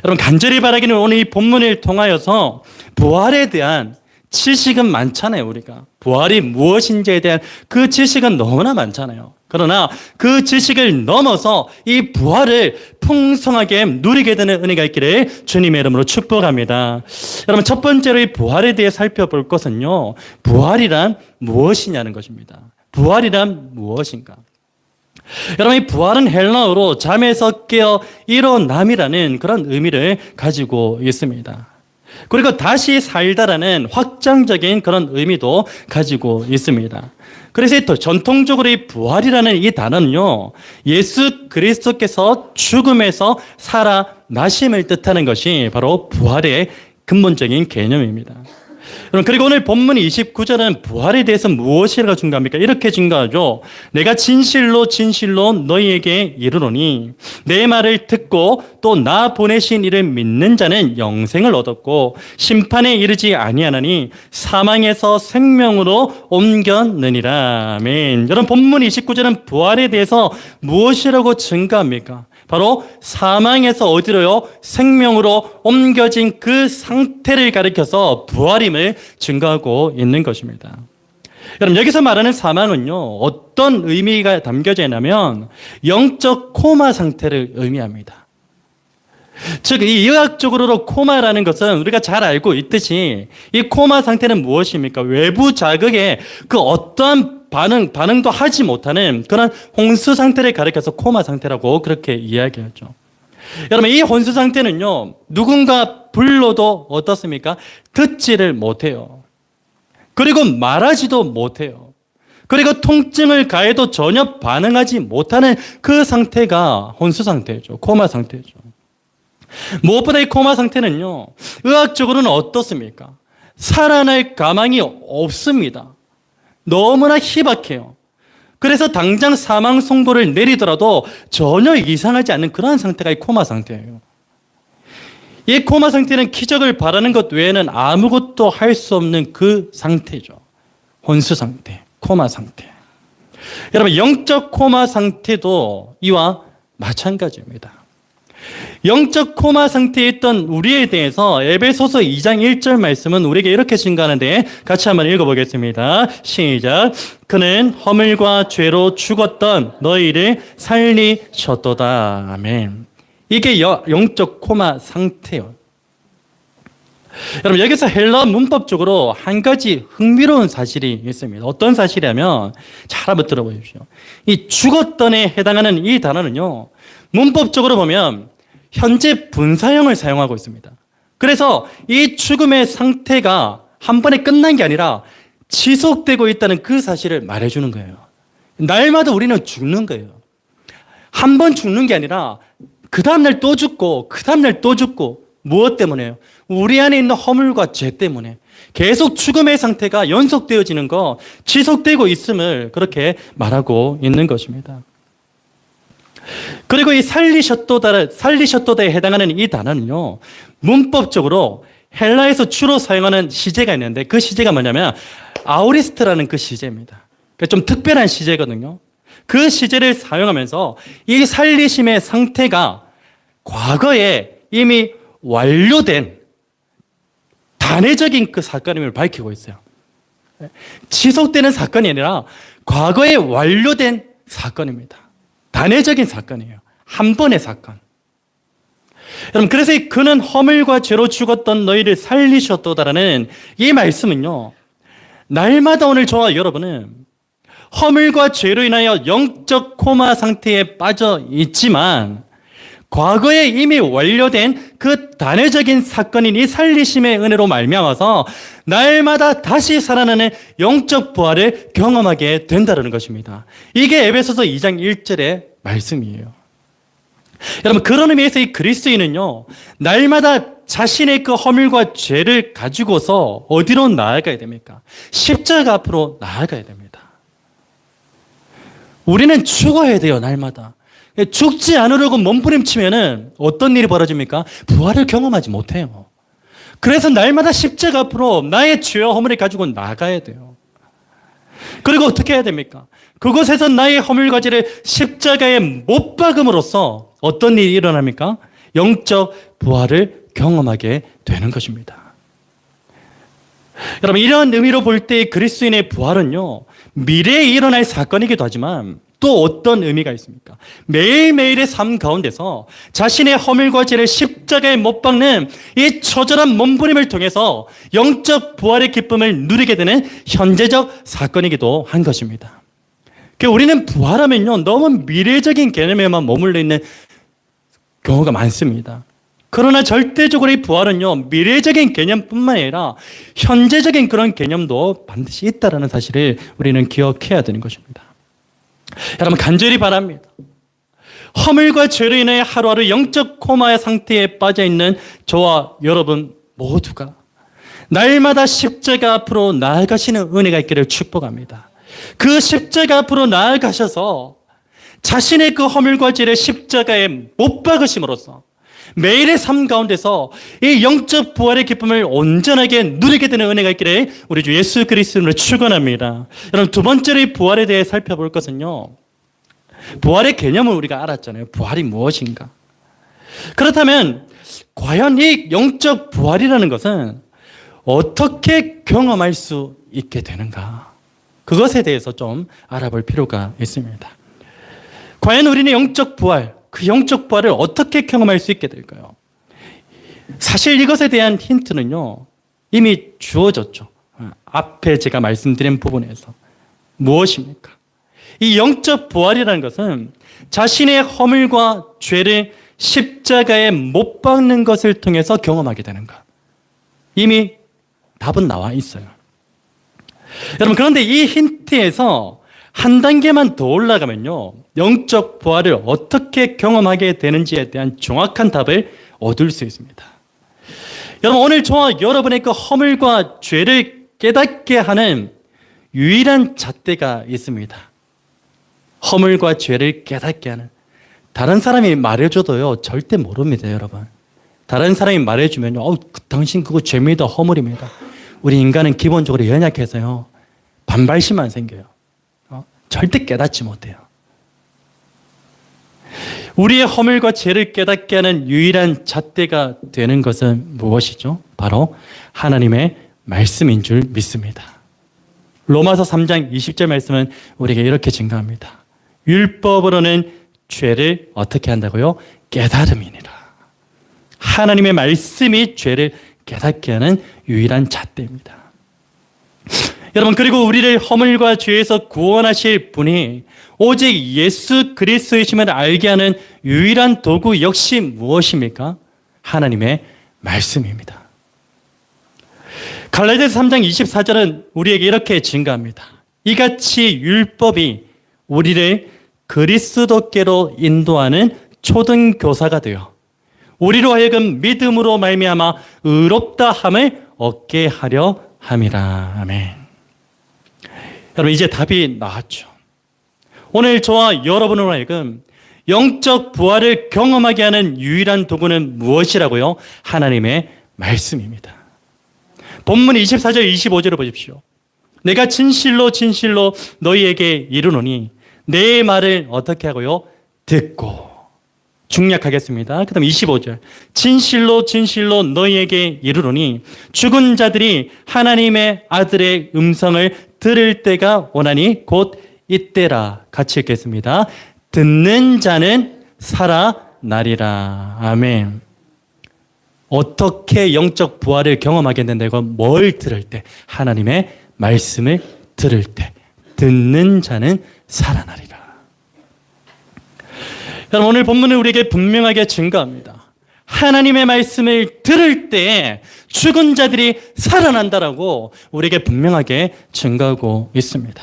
여러분, 간절히 바라기는 오늘 이 본문을 통하여서 부활에 대한 지식은 많잖아요. 우리가 부활이 무엇인지에 대한 그 지식은 너무나 많잖아요. 그러나 그 지식을 넘어서 이 부활을 풍성하게 누리게 되는 은혜가 있기를 주님의 이름으로 축복합니다. 여러분, 첫 번째로 이 부활에 대해 살펴볼 것은요, 부활이란 무엇이냐는 것입니다. 부활이란 무엇인가? 여러분, 이 부활은 헬라어로 잠에서 깨어 일어남이라는 그런 의미를 가지고 있습니다. 그리고 다시 살다라는 확장적인 그런 의미도 가지고 있습니다. 그래서 전통적으로 이 부활이라는 이 단어는요, 예수 그리스도께서 죽음에서 살아나심을 뜻하는 것이 바로 부활의 근본적인 개념입니다. 여러분, 그리고 오늘 본문 29절은 부활에 대해서 무엇이라고 증거합니까? 이렇게 증거하죠. 내가 진실로 너희에게 이르노니 내 말을 듣고 또 나 보내신 이를 믿는 자는 영생을 얻었고 심판에 이르지 아니하나니 사망에서 생명으로 옮겼느니라. 아멘. 여러분, 본문 29절은 부활에 대해서 무엇이라고 증거합니까? 바로 사망에서 어디로요? 생명으로 옮겨진 그 상태를 가리켜서 부활임을 증거하고 있는 것입니다. 여러분, 여기서 말하는 사망은요, 어떤 의미가 담겨져 있냐면 영적 코마 상태를 의미합니다. 즉, 이 의학적으로 코마라는 것은 우리가 잘 알고 있듯이 이 코마 상태는 무엇입니까? 외부 자극에 그 어떠한 반응도 하지 못하는 그런 혼수 상태를 가리켜서 코마 상태라고 그렇게 이야기하죠. 여러분, 이 혼수 상태는요, 누군가 불러도 어떻습니까? 듣지를 못해요. 그리고 말하지도 못해요. 그리고 통증을 가해도 전혀 반응하지 못하는 그 상태가 혼수 상태죠. 코마 상태죠. 무엇보다 이 코마 상태는요, 의학적으로는 어떻습니까? 살아날 가망이 없습니다. 너무나 희박해요. 그래서 당장 사망 선고를 내리더라도 전혀 이상하지 않는 그런 상태가 이 코마 상태예요. 이 코마 상태는 기적을 바라는 것 외에는 아무것도 할 수 없는 그 상태죠. 혼수 상태, 코마 상태. 여러분, 영적 코마 상태도 이와 마찬가지입니다. 영적 코마 상태에 있던 우리에 대해서 에베소서 2장 1절 말씀은 우리에게 이렇게 증가하는데 같이 한번 읽어보겠습니다. 시작. 그는 허물과 죄로 죽었던 너희를 살리셨도다. 아멘. 이게 영적 코마 상태예요. 여러분, 여기서 헬라 문법적으로 한 가지 흥미로운 사실이 있습니다. 어떤 사실이냐면 잘 한번 들어보십시오. 이 죽었던에 해당하는 이 단어는요, 문법적으로 보면 현재 분사형을 사용하고 있습니다. 그래서 이 죽음의 상태가 한 번에 끝난 게 아니라 지속되고 있다는 그 사실을 말해주는 거예요. 날마다 우리는 죽는 거예요. 한 번 죽는 게 아니라 그 다음날 또 죽고 그 다음날 또 죽고. 무엇 때문에요? 우리 안에 있는 허물과 죄 때문에 계속 죽음의 상태가 연속되어지는 거, 지속되고 있음을 그렇게 말하고 있는 것입니다. 그리고 이 살리셨도다에 해당하는 이 단어는요, 문법적으로 헬라에서 주로 사용하는 시제가 있는데 그 시제가 뭐냐면 아우리스트라는 그 시제입니다. 좀 특별한 시제거든요. 그 시제를 사용하면서 이 살리심의 상태가 과거에 이미 완료된 단회적인 그 사건임을 밝히고 있어요. 지속되는 사건이 아니라 과거에 완료된 사건입니다. 단회적인 사건이에요. 한 번의 사건. 여러분, 그래서 그는 허물과 죄로 죽었던 너희를 살리셨도다라는 이 말씀은요, 날마다 오늘 저와 여러분은 허물과 죄로 인하여 영적 코마 상태에 빠져 있지만 과거에 이미 완료된 그 단회적인 사건인 이 살리심의 은혜로 말미암아서 날마다 다시 살아나는 영적 부활을 경험하게 된다는 것입니다. 이게 에베소서 2장 1절의 말씀이에요. 여러분, 그런 의미에서 이 그리스도인은요, 날마다 자신의 그 허물과 죄를 가지고서 어디로 나아가야 됩니까? 십자가 앞으로 나아가야 됩니다. 우리는 죽어야 돼요, 날마다. 죽지 않으려고 몸부림치면은 어떤 일이 벌어집니까? 부활을 경험하지 못해요. 그래서 날마다 십자가 앞으로 나의 죄와 허물을 가지고 나가야 돼요. 그리고 어떻게 해야 됩니까? 그곳에서 나의 허물과 죄를 십자가에 못 박음으로써 어떤 일이 일어납니까? 영적 부활을 경험하게 되는 것입니다. 여러분, 이런 의미로 볼 때 그리스도인의 부활은요, 미래에 일어날 사건이기도 하지만 또 어떤 의미가 있습니까? 매일매일의 삶 가운데서 자신의 허물과 죄를 십자가에 못 박는 이 처절한 몸부림을 통해서 영적 부활의 기쁨을 누리게 되는 현재적 사건이기도 한 것입니다. 우리는 부활하면요, 너무 미래적인 개념에만 머물러 있는 경우가 많습니다. 그러나 절대적으로 이 부활은요, 미래적인 개념뿐만 아니라 현재적인 그런 개념도 반드시 있다는 사실을 우리는 기억해야 되는 것입니다. 여러분, 간절히 바랍니다. 허물과 죄로 인해 하루하루 영적 코마의 상태에 빠져 있는 저와 여러분 모두가 날마다 십자가 앞으로 나아가시는 은혜가 있기를 축복합니다. 그 십자가 앞으로 나아가셔서 자신의 그 허물과 죄를 십자가에 못 박으심으로써 매일의 삶 가운데서 이 영적 부활의 기쁨을 온전하게 누리게 되는 은혜가 있기를 우리 주 예수 그리스도로 축원합니다. 여러분, 두 번째로 이 부활에 대해 살펴볼 것은요, 부활의 개념을 우리가 알았잖아요. 부활이 무엇인가? 그렇다면 과연 이 영적 부활이라는 것은 어떻게 경험할 수 있게 되는가? 그것에 대해서 좀 알아볼 필요가 있습니다. 과연 우리는 영적 부활, 그 영적 부활을 어떻게 경험할 수 있게 될까요? 사실 이것에 대한 힌트는요, 이미 주어졌죠. 앞에 제가 말씀드린 부분에서. 무엇입니까? 이 영적 부활이라는 것은 자신의 허물과 죄를 십자가에 못 박는 것을 통해서 경험하게 되는 것. 이미 답은 나와 있어요. 여러분, 그런데 이 힌트에서 한 단계만 더 올라가면요, 영적 부활을 어떻게 경험하게 되는지에 대한 정확한 답을 얻을 수 있습니다. 여러분, 오늘 저와 여러분의 그 허물과 죄를 깨닫게 하는 유일한 잣대가 있습니다. 허물과 죄를 깨닫게 하는. 다른 사람이 말해줘도요, 절대 모릅니다, 여러분. 다른 사람이 말해주면요, 당신 그거 죄입니다, 허물입니다. 우리 인간은 기본적으로 연약해서요, 반발심만 생겨요. 절대 깨닫지 못해요. 우리의 허물과 죄를 깨닫게 하는 유일한 잣대가 되는 것은 무엇이죠? 바로 하나님의 말씀인 줄 믿습니다. 로마서 3장 20절 말씀은 우리에게 이렇게 증가합니다. 율법으로는 죄를 어떻게 한다고요? 깨달음이니라. 하나님의 말씀이 죄를 깨닫게 하는 유일한 잣대입니다. 여러분, 그리고 우리를 허물과 죄에서 구원하실 분이 오직 예수 그리스도이심을 알게 하는 유일한 도구 역시 무엇입니까? 하나님의 말씀입니다. 갈라디아서 3장 24절은 우리에게 이렇게 증가합니다. 이같이 율법이 우리를 그리스도께로 인도하는 초등교사가 되어 우리로 하여금 믿음으로 말미암아 의롭다 함을 얻게 하려 함이라. 아멘. 여러분, 이제 답이 나왔죠. 오늘 저와 여러분으로 하여금 영적 부활을 경험하게 하는 유일한 도구는 무엇이라고요? 하나님의 말씀입니다. 본문 24절 25절을 보십시오. 내가 진실로 진실로 너희에게 이르노니 내 말을 어떻게 하고요? 듣고. 중략하겠습니다. 그 다음 25절. 진실로 진실로 너희에게 이르노니 죽은 자들이 하나님의 아들의 음성을 들을 때가 오나니 곧 이때라. 같이 읽겠습니다. 듣는 자는 살아나리라. 아멘. 어떻게 영적 부활을 경험하게 된다고? 뭘 들을 때? 하나님의 말씀을 들을 때. 듣는 자는 살아나리라. 여러분, 오늘 본문은 우리에게 분명하게 증거합니다. 하나님의 말씀을 들을 때 죽은 자들이 살아난다라고 우리에게 분명하게 증거하고 있습니다.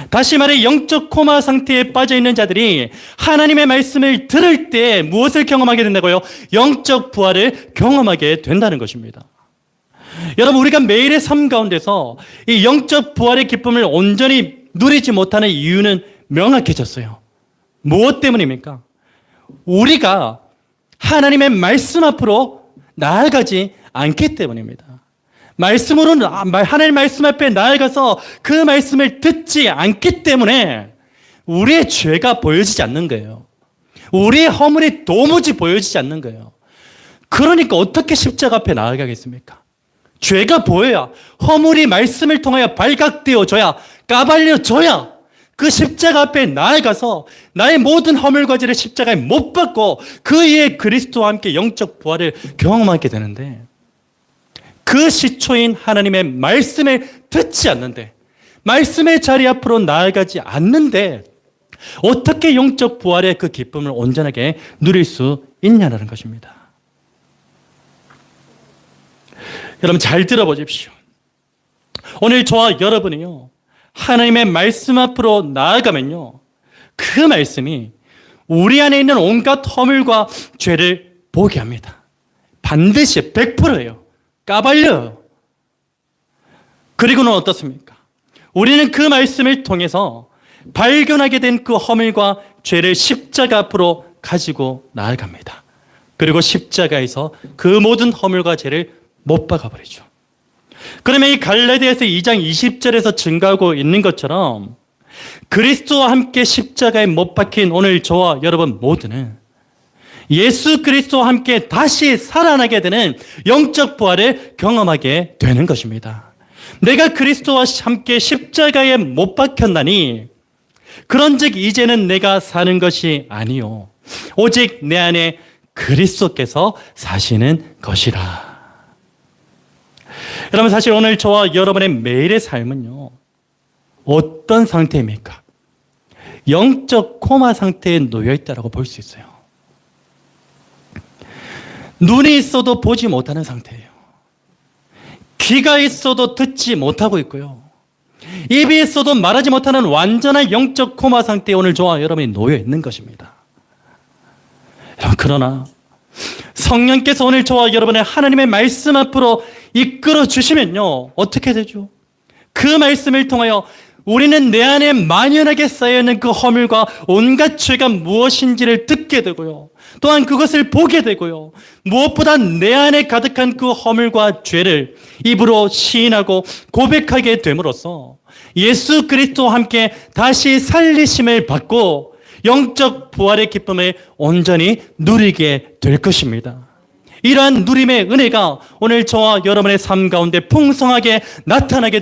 다시 말해 영적 코마 상태에 빠져 있는 자들이 하나님의 말씀을 들을 때 무엇을 경험하게 된다고요? 영적 부활을 경험하게 된다는 것입니다. 여러분, 우리가 매일의 삶 가운데서 이 영적 부활의 기쁨을 온전히 누리지 못하는 이유는 명확해졌어요. 무엇 때문입니까? 우리가 하나님의 말씀 앞으로 나아가지 않기 때문입니다. 하나님의 말씀 앞에 나아가서 그 말씀을 듣지 않기 때문에 우리의 죄가 보여지지 않는 거예요. 우리의 허물이 도무지 보여지지 않는 거예요. 그러니까 어떻게 십자가 앞에 나아가겠습니까? 죄가 보여야, 허물이 말씀을 통하여 발각되어져야, 까발려져야 그 십자가 앞에 나아가서 나의 모든 허물과 죄를 십자가에 못 박고 그 위에 그리스도와 함께 영적 부활을 경험하게 되는데, 그 시초인 하나님의 말씀을 듣지 않는데, 말씀의 자리 앞으로 나아가지 않는데 어떻게 영적 부활의 그 기쁨을 온전하게 누릴 수 있냐는 것입니다. 여러분, 잘 들어보십시오. 오늘 저와 여러분이요, 하나님의 말씀 앞으로 나아가면요, 그 말씀이 우리 안에 있는 온갖 허물과 죄를 보게 합니다. 반드시 100%예요. 까발려요. 그리고는 어떻습니까? 우리는 그 말씀을 통해서 발견하게 된 그 허물과 죄를 십자가 앞으로 가지고 나아갑니다. 그리고 십자가에서 그 모든 허물과 죄를 못 박아버리죠. 그러면 이 갈라디아서 2장 20절에서 증가하고 있는 것처럼 그리스도와 함께 십자가에 못 박힌 오늘 저와 여러분 모두는 예수 그리스도와 함께 다시 살아나게 되는 영적 부활을 경험하게 되는 것입니다. 내가 그리스도와 함께 십자가에 못 박혔나니 그런즉 이제는 내가 사는 것이 아니요 오직 내 안에 그리스도께서 사시는 것이라. 여러분, 사실 오늘 저와 여러분의 매일의 삶은요, 어떤 상태입니까? 영적 코마 상태에 놓여 있다고 볼 수 있어요. 눈이 있어도 보지 못하는 상태예요. 귀가 있어도 듣지 못하고 있고요. 입이 있어도 말하지 못하는 완전한 영적 코마 상태에 오늘 저와 여러분이 놓여 있는 것입니다. 그러나 성령께서 오늘 저와 여러분의 하나님의 말씀 앞으로 이끌어 주시면요, 어떻게 되죠? 그 말씀을 통하여 우리는 내 안에 만연하게 쌓여있는 그 허물과 온갖 죄가 무엇인지를 듣게 되고요, 또한 그것을 보게 되고요, 무엇보다 내 안에 가득한 그 허물과 죄를 입으로 시인하고 고백하게 됨으로써 예수 그리스도와 함께 다시 살리심을 받고 영적 부활의 기쁨을 온전히 누리게 될 것입니다. 이러한 누림의 은혜가 오늘 저와 여러분의 삶 가운데 풍성하게 나타나게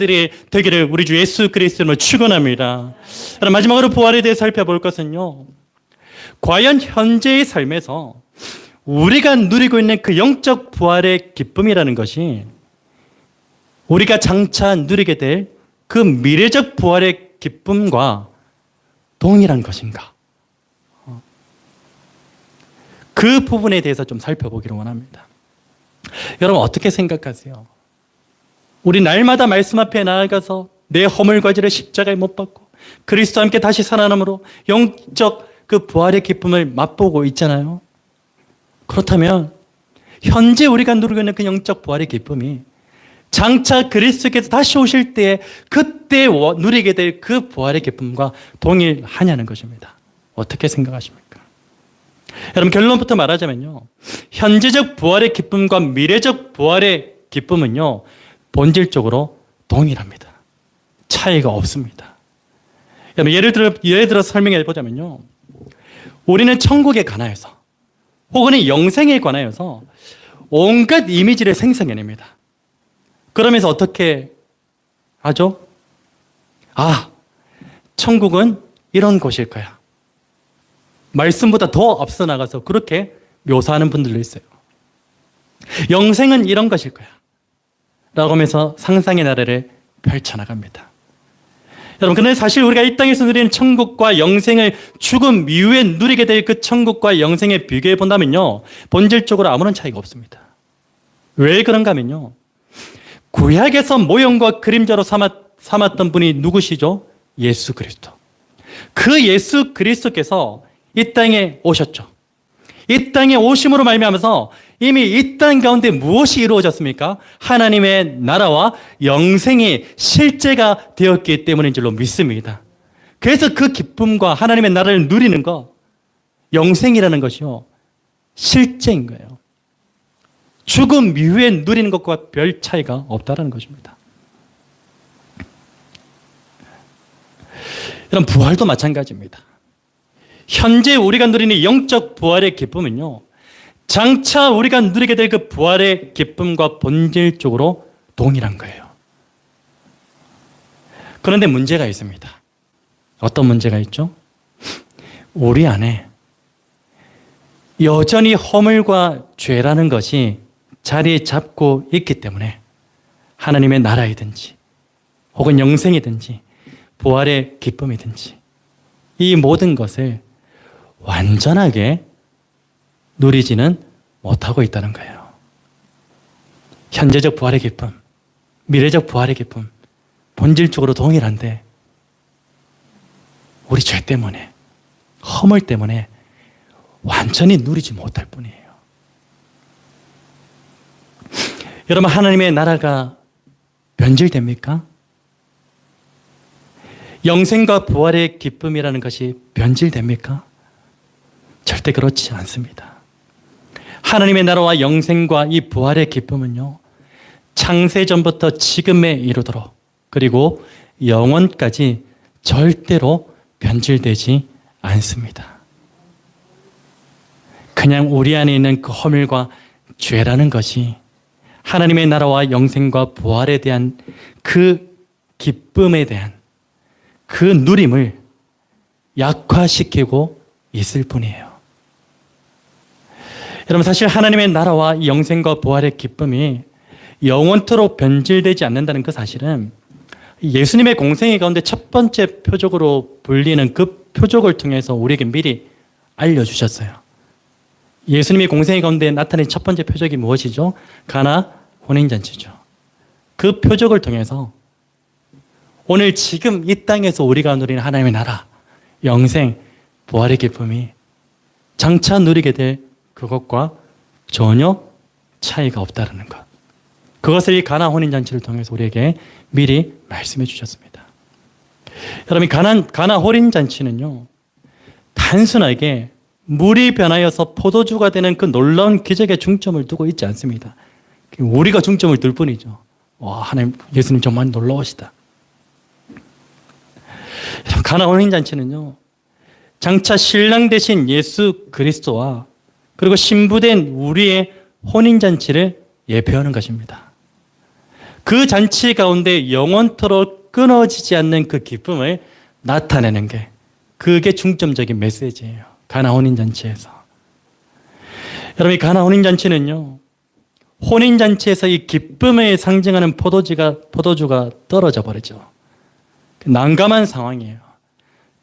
되기를 우리 주 예수 그리스도로 축원합니다. 그럼 마지막으로 부활에 대해 살펴볼 것은요, 과연 현재의 삶에서 우리가 누리고 있는 그 영적 부활의 기쁨이라는 것이 우리가 장차 누리게 될 그 미래적 부활의 기쁨과 동일한 것인가? 그 부분에 대해서 좀 살펴보기를 원합니다. 여러분 어떻게 생각하세요? 우리 날마다 말씀 앞에 나아가서 내 허물과 죄를 십자가에 못 박고 그리스도와 함께 다시 살아남으로 영적 그 부활의 기쁨을 맛보고 있잖아요. 그렇다면 현재 우리가 누리고 있는 그 영적 부활의 기쁨이 장차 그리스도께서 다시 오실 때 그때 누리게 될 그 부활의 기쁨과 동일하냐는 것입니다. 어떻게 생각하십니까? 여러분 결론부터 말하자면요, 현재적 부활의 기쁨과 미래적 부활의 기쁨은요 본질적으로 동일합니다. 차이가 없습니다. 여러분 예를 들어 설명해 보자면요, 우리는 천국에 관하여서 혹은 영생에 관하여서 온갖 이미지를 생성해냅니다. 그러면서 어떻게 하죠? 아, 천국은 이런 곳일 거야. 말씀보다 더 앞서 나가서 그렇게 묘사하는 분들도 있어요. 영생은 이런 것일 거야 라고 하면서 상상의 나래를 펼쳐나갑니다. 여러분, 근데 사실 우리가 이 땅에서 누리는 천국과 영생을 죽음 이후에 누리게 될 그 천국과 영생에 비교해 본다면요, 본질적으로 아무런 차이가 없습니다. 왜 그런가 하면요, 구약에서 모형과 그림자로 삼았던 분이 누구시죠? 예수 그리스도. 그 예수 그리스도께서 이 땅에 오셨죠. 이 땅에 오심으로 말미암아서 이미 이 땅 가운데 무엇이 이루어졌습니까? 하나님의 나라와 영생이 실제가 되었기 때문인 줄로 믿습니다. 그래서 그 기쁨과 하나님의 나라를 누리는 것, 영생이라는 것이요, 실제인 거예요. 죽음 이후에 누리는 것과 별 차이가 없다는 것입니다. 여러분, 부활도 마찬가지입니다. 현재 우리가 누리는 영적 부활의 기쁨은요, 장차 우리가 누리게 될 그 부활의 기쁨과 본질적으로 동일한 거예요. 그런데 문제가 있습니다. 어떤 문제가 있죠? 우리 안에 여전히 허물과 죄라는 것이 자리 잡고 있기 때문에 하나님의 나라이든지 혹은 영생이든지 부활의 기쁨이든지 이 모든 것을 완전하게 누리지는 못하고 있다는 거예요. 현재적 부활의 기쁨, 미래적 부활의 기쁨, 본질적으로 동일한데 우리 죄 때문에, 허물 때문에 완전히 누리지 못할 뿐이에요. 여러분, 하나님의 나라가 변질됩니까? 영생과 부활의 기쁨이라는 것이 변질됩니까? 절대 그렇지 않습니다. 하나님의 나라와 영생과 이 부활의 기쁨은요, 창세전부터 지금에 이르도록 그리고 영원까지 절대로 변질되지 않습니다. 그냥 우리 안에 있는 그 허물과 죄라는 것이 하나님의 나라와 영생과 부활에 대한 그 기쁨에 대한 그 누림을 약화시키고 있을 뿐이에요. 여러분, 사실 하나님의 나라와 영생과 부활의 기쁨이 영원토록 변질되지 않는다는 그 사실은 예수님의 공생애 가운데 첫 번째 표적으로 불리는 그 표적을 통해서 우리에게 미리 알려주셨어요. 예수님의 공생애 가운데 나타낸 첫 번째 표적이 무엇이죠? 가나 혼인잔치죠. 그 표적을 통해서 오늘 지금 이 땅에서 우리가 누리는 하나님의 나라, 영생, 부활의 기쁨이 장차 누리게 될 그것과 전혀 차이가 없다는 것. 그것을 이 가나 혼인잔치를 통해서 우리에게 미리 말씀해 주셨습니다. 여러분, 가나 혼인잔치는요, 단순하게 물이 변하여서 포도주가 되는 그 놀라운 기적에 중점을 두고 있지 않습니다. 우리가 중점을 둘 뿐이죠. 와, 하나님, 예수님 정말 놀라우시다. 가나 혼인잔치는요, 장차 신랑 되신 예수 그리스도와 그리고 신부된 우리의 혼인잔치를 예표하는 것입니다. 그 잔치 가운데 영원토록 끊어지지 않는 그 기쁨을 나타내는 게 그게 중점적인 메시지예요. 가나 혼인잔치에서. 여러분, 이 가나 혼인잔치는요, 혼인잔치에서 이 기쁨을 상징하는 포도주가 떨어져 버리죠. 난감한 상황이에요.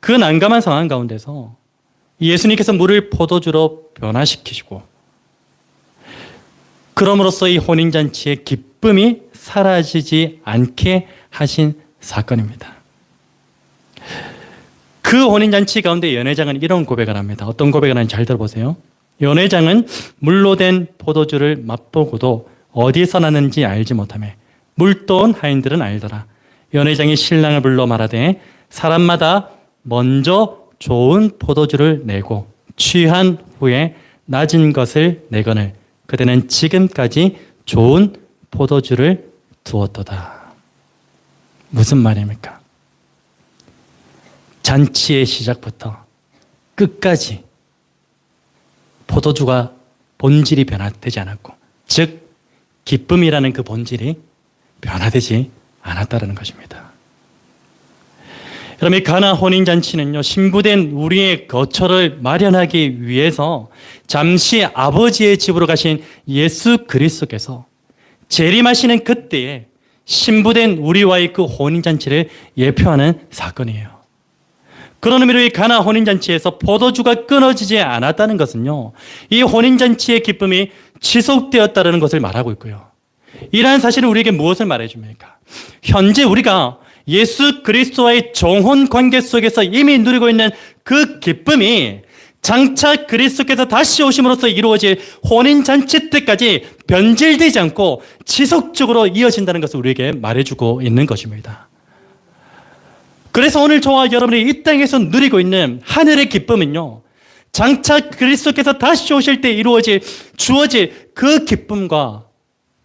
그 난감한 상황 가운데서 예수님께서 물을 포도주로 변화시키시고, 그럼으로써 이 혼인잔치의 기쁨이 사라지지 않게 하신 사건입니다. 그 혼인잔치 가운데 연회장은 이런 고백을 합니다. 어떤 고백을 하는지 잘 들어보세요. 연회장은 물로 된 포도주를 맛보고도 어디서 나는지 알지 못하며 물도온 하인들은 알더라. 연회장이 신랑을 불러 말하되 사람마다 먼저 좋은 포도주를 내고 취한 후에 낮은 것을 내거늘 그대는 지금까지 좋은 포도주를 두었도다. 무슨 말입니까? 잔치의 시작부터 끝까지 포도주가 본질이 변화되지 않았고, 즉 기쁨이라는 그 본질이 변화되지 않았다는 것입니다. 여러분, 이 가나 혼인잔치는요, 신부된 우리의 거처를 마련하기 위해서 잠시 아버지의 집으로 가신 예수 그리스도께서 재림하시는 그때에 신부된 우리와의 그 혼인잔치를 예표하는 사건이에요. 그런 의미로 이 가나 혼인잔치에서 포도주가 끊어지지 않았다는 것은요, 이 혼인잔치의 기쁨이 지속되었다는 것을 말하고 있고요. 이러한 사실은 우리에게 무엇을 말해줍니까? 현재 우리가 예수 그리스도와의 정혼 관계 속에서 이미 누리고 있는 그 기쁨이 장차 그리스도께서 다시 오심으로써 이루어질 혼인잔치 때까지 변질되지 않고 지속적으로 이어진다는 것을 우리에게 말해주고 있는 것입니다. 그래서 오늘 저와 여러분이 이 땅에서 누리고 있는 하늘의 기쁨은요, 장차 그리스도께서 다시 오실 때 주어질 그 기쁨과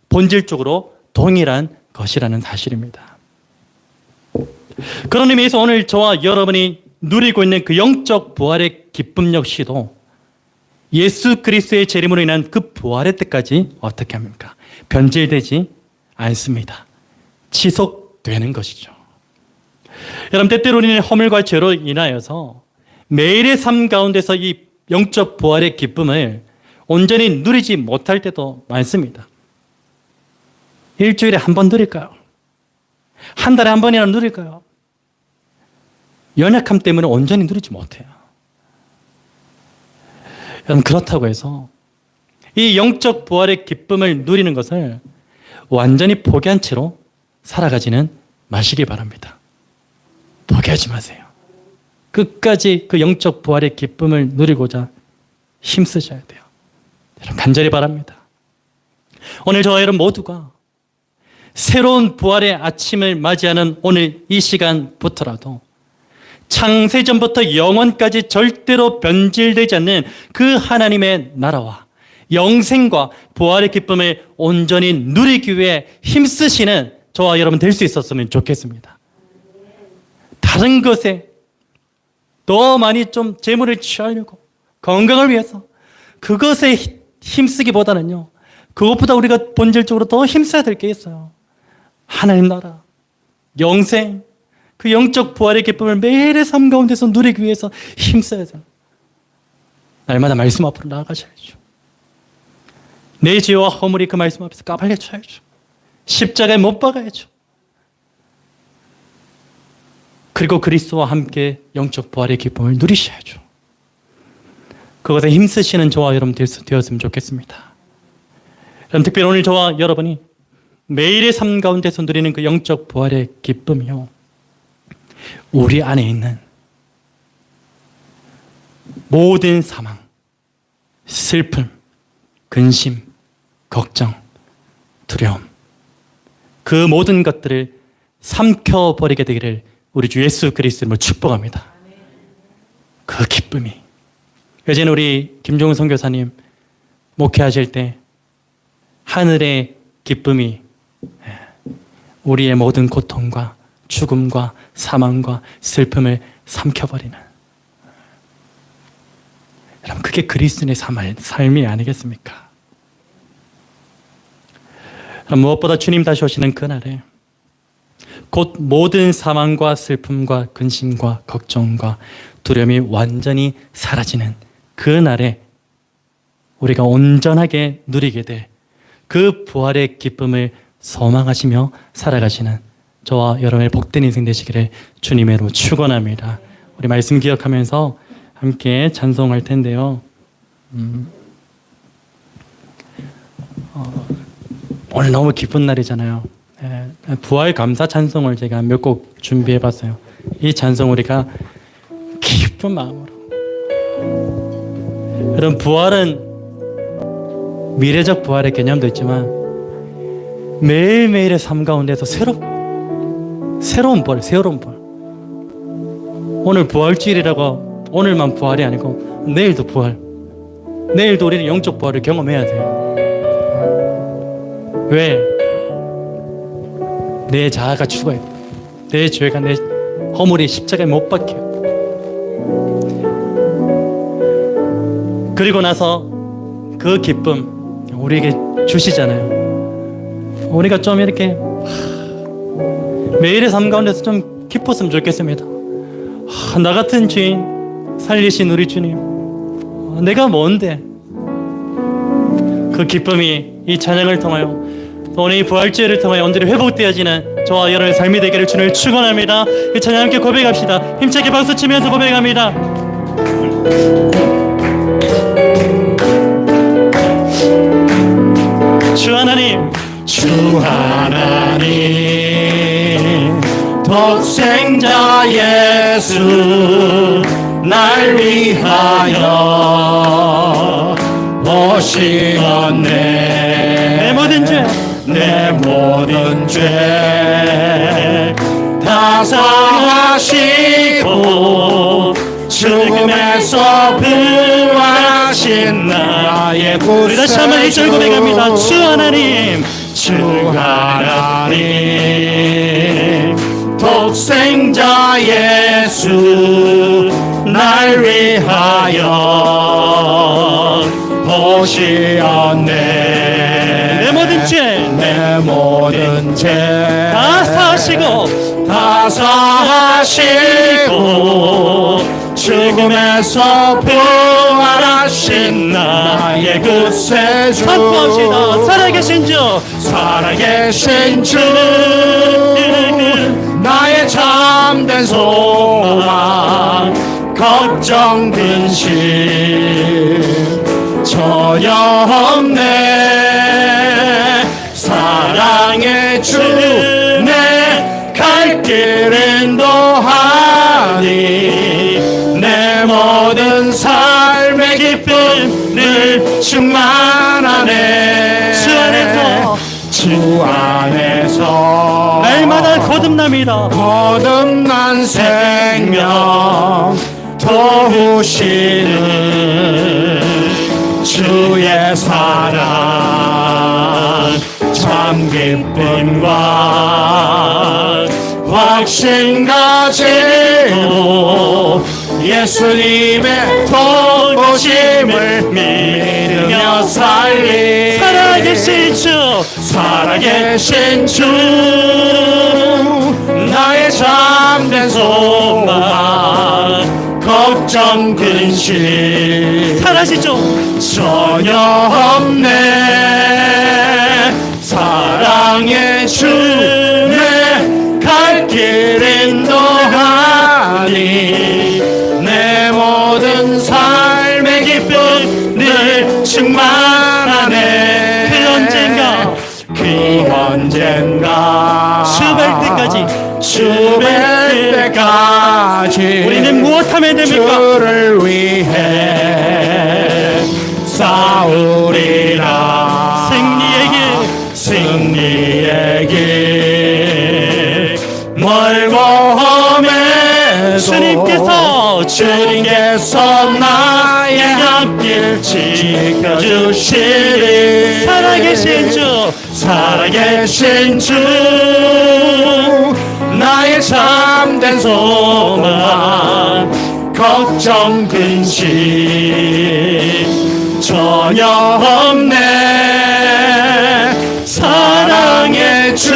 본질적으로 동일한 것이라는 사실입니다. 그런 의미에서 오늘 저와 여러분이 누리고 있는 그 영적 부활의 기쁨 역시도 예수 그리스도의 재림으로 인한 그 부활의 때까지 어떻게 합니까? 변질되지 않습니다. 지속되는 것이죠. 여러분, 때때로 우리는 허물과 죄로 인하여서 매일의 삶 가운데서 이 영적 부활의 기쁨을 온전히 누리지 못할 때도 많습니다. 일주일에 한 번 누릴까요? 한 달에 한 번이나 누릴까요? 연약함 때문에 온전히 누리지 못해요. 여러분, 그렇다고 해서 이 영적 부활의 기쁨을 누리는 것을 완전히 포기한 채로 살아가지는 마시기 바랍니다. 포기하지 마세요. 끝까지 그 영적 부활의 기쁨을 누리고자 힘쓰셔야 돼요. 여러분, 간절히 바랍니다. 오늘 저와 여러분 모두가 새로운 부활의 아침을 맞이하는 오늘 이 시간부터라도 창세전부터 영원까지 절대로 변질되지 않는 그 하나님의 나라와 영생과 부활의 기쁨을 온전히 누리기 위해 힘쓰시는 저와 여러분 될 수 있었으면 좋겠습니다. 다른 것에 더 많이 좀 재물을 취하려고 건강을 위해서 그것에 힘쓰기보다는요, 그것보다 우리가 본질적으로 더 힘써야 될 게 있어요. 하나님 나라, 영생, 그 영적 부활의 기쁨을 매일의 삶 가운데서 누리기 위해서 힘써야 돼요. 날마다 말씀 앞으로 나아가셔야죠. 내 죄와 허물이 그 말씀 앞에서 까발려쳐야죠. 십자가에 못 박아야죠. 그리고 그리스도와 함께 영적 부활의 기쁨을 누리셔야죠. 그것에 힘쓰시는 저와 여러분 되었으면 좋겠습니다. 여러분, 특별히 오늘 저와 여러분이 매일의 삶 가운데서 누리는 그 영적 부활의 기쁨이요, 우리 안에 있는 모든 사망, 슬픔, 근심, 걱정, 두려움, 그 모든 것들을 삼켜버리게 되기를 우리 주 예수 그리스도로 축복합니다. 그 기쁨이, 예전에 우리 김종훈 선교사님 목회하실 때 하늘의 기쁨이 우리의 모든 고통과 죽음과 사망과 슬픔을 삼켜버리는, 여러분, 그게 그리스도인의 삶이 아니겠습니까? 무엇보다 주님 다시 오시는 그날에 곧 모든 사망과 슬픔과 근심과 걱정과 두려움이 완전히 사라지는 그날에 우리가 온전하게 누리게 될 그 부활의 기쁨을 소망하시며 살아가시는 저와 여러분의 복된 인생 되시기를 주님의 이름으로 축원합니다. 우리 말씀 기억하면서 함께 찬송할 텐데요. 오늘 너무 기쁜 날이잖아요. 부활 감사 찬송을 제가 몇 곡 준비해봤어요. 이 찬송 우리가 기쁜 마음으로. 여러분, 부활은 미래적 부활의 개념도 있지만 매일매일의 삶 가운데서 새로운 부활. 오늘 부활주일이라고 오늘만 부활이 아니고 내일도 부활. 내일도 우리는 영적 부활을 경험해야 돼요. 왜? 내 자아가 죽어야 돼. 내 죄가, 내 허물이 십자가에 못 박혀. 그리고 나서 그 기쁨 우리에게 주시잖아요. 우리가 좀 이렇게 매일의 삶 가운데서 좀 기뻤으면 좋겠습니다. 나 같은 죄인 살리신 우리 주님, 내가 뭔데? 그 기쁨이 이 찬양을 통하여 오늘 이 부활주의를 통하여 온전히 회복되어지는 저와 여러분의 삶이 되기를 주님을 축원합니다. 이 찬양 함께 고백합시다. 힘차게 박수치면서 고백합니다. 주 하나님, 주 하나님, 독생자 예수 날 위하여 오시었네. 내 모든 죄, 내 모든 죄 다 사하시고 죽음에서 부활하신 나의 구세주. 우리 다시 한번 이 절 고백합니다. 주 하나님, 주 하나님, 독생자 예수 날 위하여 오시었네. 내 모든 죄, 내 모든 죄 다 사하시고 죽음에서 부활하신 나의 구세주. 선포합시다. 살아계신 주, 살아계신 주, 나의 참된 소망, 걱정 근심 전혀 없네. 사랑의 주, 내 갈 길 인도하니 내 모든 삶의 기쁨 늘 충만하네. 주 안에서 날마다 거듭난 생명 도우시는 주의 사랑, 참 기쁨과 확신 가지고 예수님의 도우심을 믿으며 살리. 살아계신 주, 나의 참된 소망, 걱정 근심 사라지죠. 전혀 없네. 사랑의 주, 내 갈 길 인도하니 내 모든 삶의 기쁨 늘 충만하네. 그 언젠가 주뵐 때까지 우리는 무엇하면 됩니까? 주를 위해 싸우리라. 승리의 길 멀고 험해도 주님께서 나의 앞길 지켜주시리. 살아계신 주, 나의 참된 소망, 걱정 근심 전혀 없네. 사랑의 주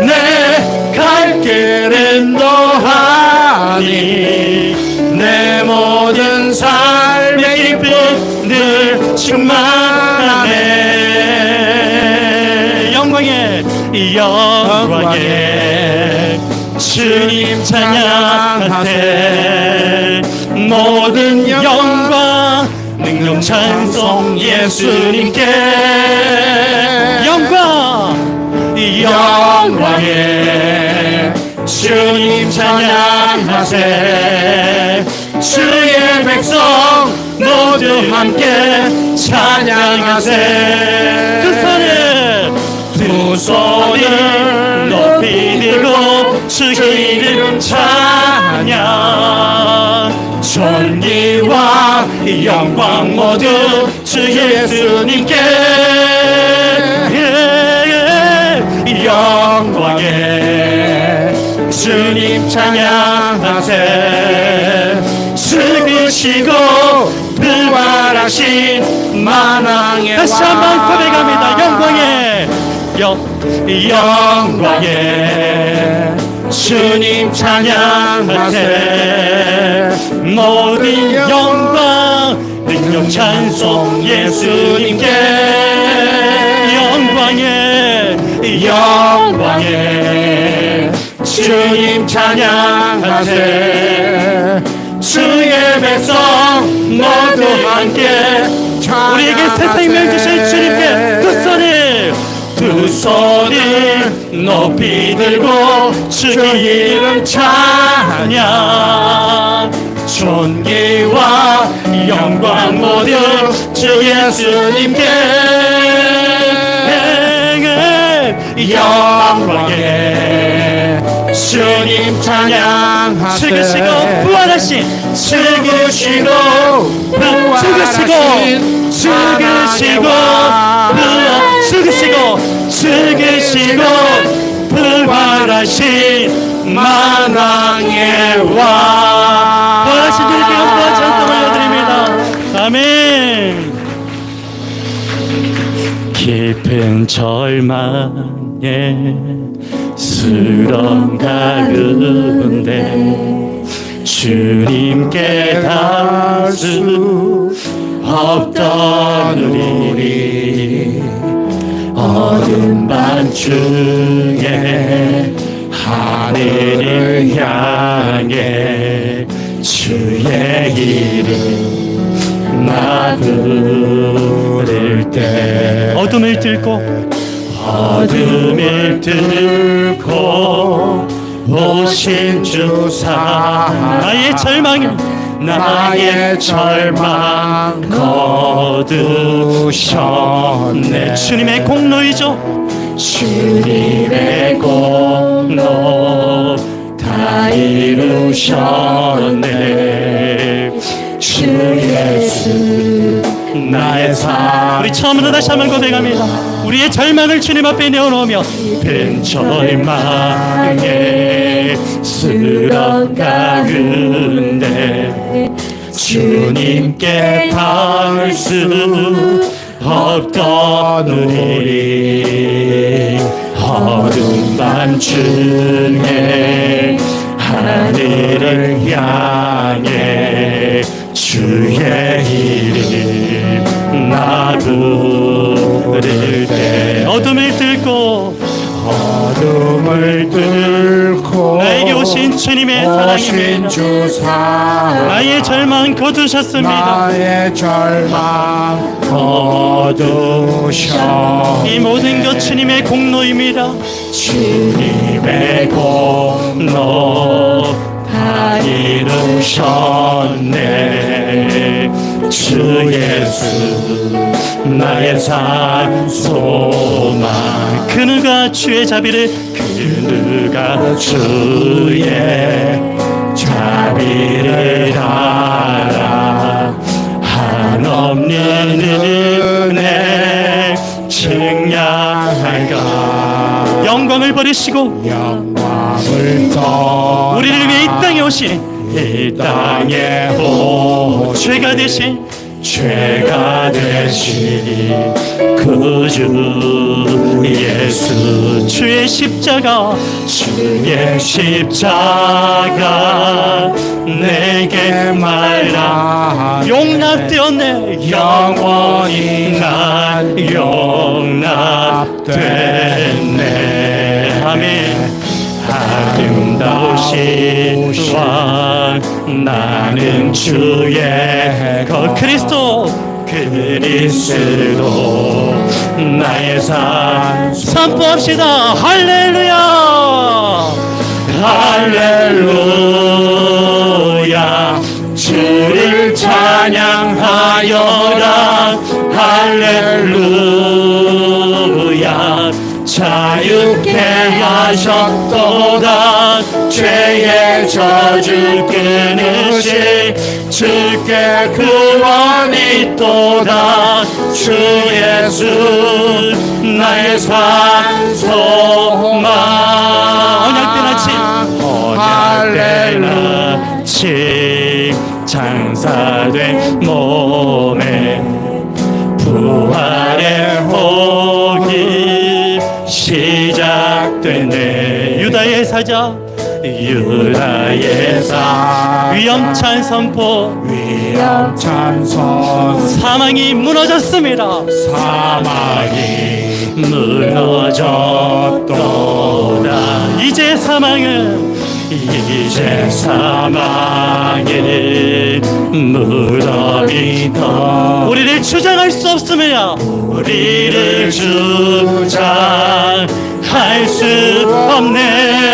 내 갈 길은 너하니 내 모든 삶의 기쁨 늘 충만하네. 영광에 주님 찬양하세. 모든 영광 능력 찬송 예수님께. 영광에 주님 찬양하세. 주의 백성 모두 함께 찬양하세. 두 손을 높이 들고 주 이름 찬양. 존귀와 영광 모두 주 예수님께. 영광에 주님 찬양하세. 죽으시고 부활하신 만왕의 왕. 다시 한번 고백합니다. 영광에 주님 찬양하세. 모든 영광 능력 찬송 예수님께. 영광에 주님 찬양하세. 주의 백성 모두 함께 우리에게 새 생명 주실 주님께 두 손을 높이 들고 주 이름 찬양. 존귀와 영광 모두 주 예수님께. 영광에 주님 찬양하세. 죽으시고 부활하신 부활하신 만왕의 왕. 부활하신 주님께 영광과 찬송을 올려드립니다. 아멘. 깊은 절망에 수렁 가운데 주님께 닿을 수 없던 우리 어두운 밤중에 하늘을 향해 주의 이름 나 부를 때 어둠을 뚫고 오신 주사 나의 절망 거두셨네. 주님의 공로이죠. 주님의 공로 다 이루셨네. 주 예수 나의 삶. 우리 처음으로 다시 한번 고백합니다. 우리의 절망을 주님 앞에 내어놓으며 큰 절망에 수렁 가운데 주님께 닿을 수 없던 우리 어두운 밤중에 하늘을 향해 주의 이름 나 부를 때 어둠을 뚫고 나에게 오신 주님의 사랑입니다. 나의 절망 거두셨습니다. 이 모든 것 주님의 공로입니다. 주님의 공로 다 이루셨네. 주 예수 나의 산 소망. 그 누가 주의 자비를 알아. 한없는 은혜 증량할까. 영광을 버리시고 우리를 위해 이 땅에 오신 이 땅에 오 죄가 되신 그 주 예수 주의 십자가 내게 말라 용납되었네 영원히 난 용납됐네 아멘 아름다우신 왕 나는 주의 것 그리스도 나의 삶 선포합시다 할렐루야 할렐루야 주를 찬양하여라 할렐루야 자유케 하셨도다 죄의 저주 끊으시 주께 구원이 있도다 주 예수 나의 산 소망 언약된 아침 장사된 몸에 부활의 복이 시작되네 유다의 사자 위엄찬 선포 사망이 무너졌습니다 무너졌도다 이제 사망은 무덤이 더 우리를 주장할 수 없으며 우리를 주장할 수 없네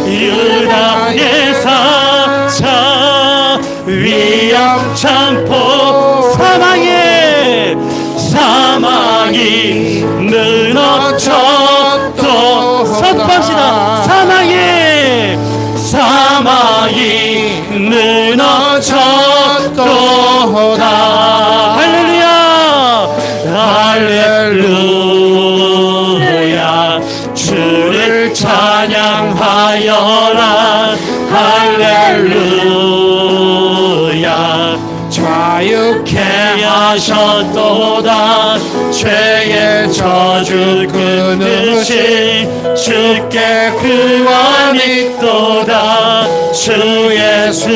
유다의 사자 위엄찬 포 사망이 무너졌도 선포합시다 사망이 무너졌도다 할렐루야 주를 찬양하여라 할렐루야 자유케 하셨도다 죄의 저주 끊으시 주께 구원이 있도다 주 예수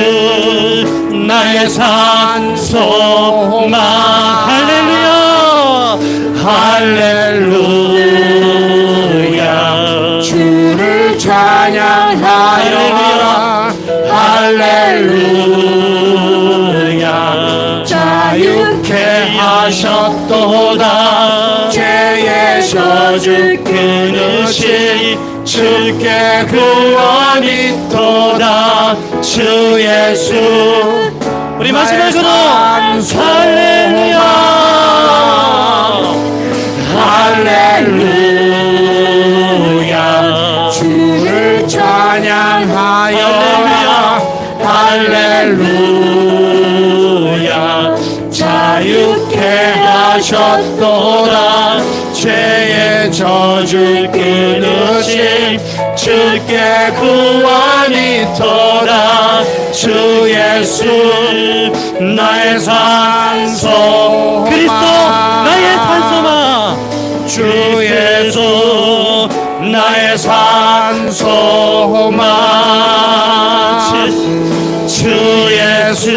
나의 산 소망 할렐루야 주를 찬양하여라 할렐루야 자유케 하셨도다 죄의 저주 끊으시 주께 구원이 있도다 주 예수 우리 마지막으로 할렐루야 주를 찬양하여라 할렐루야 자유케 하셨도다 죄의 저주 끊으시 주께 구원이 있도다 주 예수 나의 산소 그리스도 나의 산소마 주 예수 나의 산소마 주 예수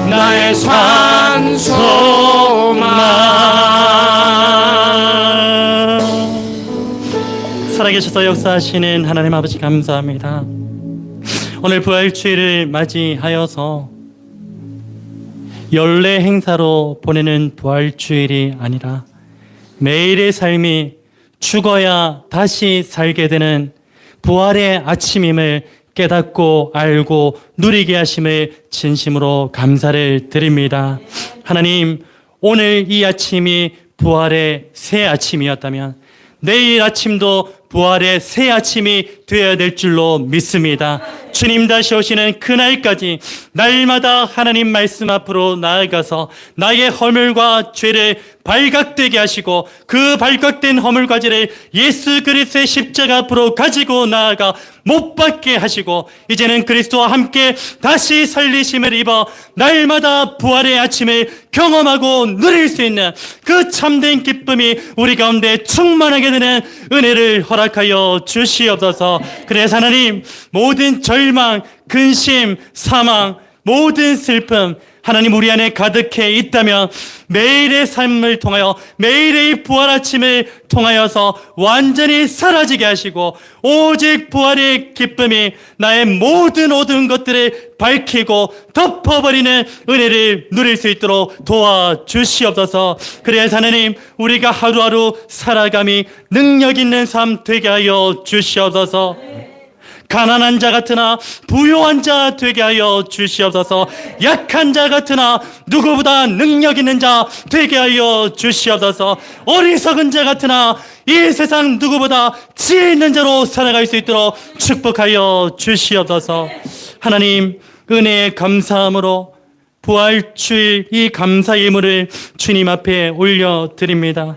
나의 산소마 살아계셔서 역사하시는 하나님 아버지 감사합니다. 오늘 부활주일을 맞이하여서 연례 행사로 보내는 부활주일이 아니라 매일의 삶이 죽어야 다시 살게 되는 부활의 아침임을 깨닫고 알고 누리게 하심을 진심으로 감사를 드립니다. 하나님, 오늘 이 아침이 부활의 새 아침이었다면 내일 아침도 부활의 새 아침이 되어야 될 줄로 믿습니다. 주님 다시 오시는 그날까지 날마다 하나님 말씀 앞으로 나아가서 나의 허물과 죄를 발각되게 하시고 그 발각된 허물과지를 예수 그리스도의 십자가 앞으로 가지고 나아가 못 박게 하시고 이제는 그리스도와 함께 다시 살리심을 입어 날마다 부활의 아침을 경험하고 누릴 수 있는 그 참된 기쁨이 우리 가운데 충만하게 되는 은혜를 허락하여 주시옵소서. 그래서 하나님, 모든 절망, 근심, 사망, 모든 슬픔 하나님 우리 안에 가득해 있다면 매일의 삶을 통하여 매일의 부활 아침을 통하여서 완전히 사라지게 하시고 오직 부활의 기쁨이 나의 모든 어두운 것들을 밝히고 덮어버리는 은혜를 누릴 수 있도록 도와주시옵소서. 그래서 하나님, 우리가 하루하루 살아감이 능력 있는 삶 되게 하여 주시옵소서. 가난한 자 같으나 부요한 자 되게 하여 주시옵소서. 약한 자 같으나 누구보다 능력 있는 자 되게 하여 주시옵소서. 어리석은 자 같으나 이 세상 누구보다 지혜 있는 자로 살아갈 수 있도록 축복하여 주시옵소서. 하나님, 은혜에 감사함으로 부활주일 이 감사 예물을 주님 앞에 올려드립니다.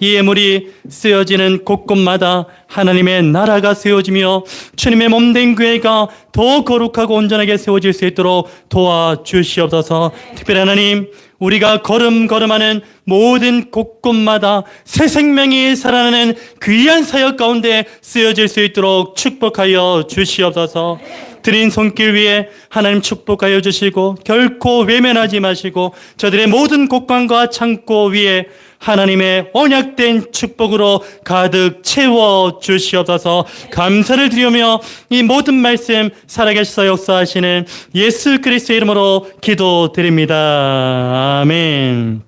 이 예물이 쓰여지는 곳곳마다 하나님의 나라가 세워지며 주님의 몸된 교회가 더 거룩하고 온전하게 세워질 수 있도록 도와주시옵소서. 특별히 하나님, 우리가 걸음걸음하는 모든 곳곳마다 새 생명이 살아나는 귀한 사역 가운데 쓰여질 수 있도록 축복하여 주시옵소서. 드린 손길 위에 하나님 축복하여 주시고 결코 외면하지 마시고 저들의 모든 곳간과 창고 위에 하나님의 언약된 축복으로 가득 채워 주시옵소서. 감사를 드리며 이 모든 말씀 살아계셔서 역사하시는 예수 그리스도의 이름으로 기도드립니다. 아멘.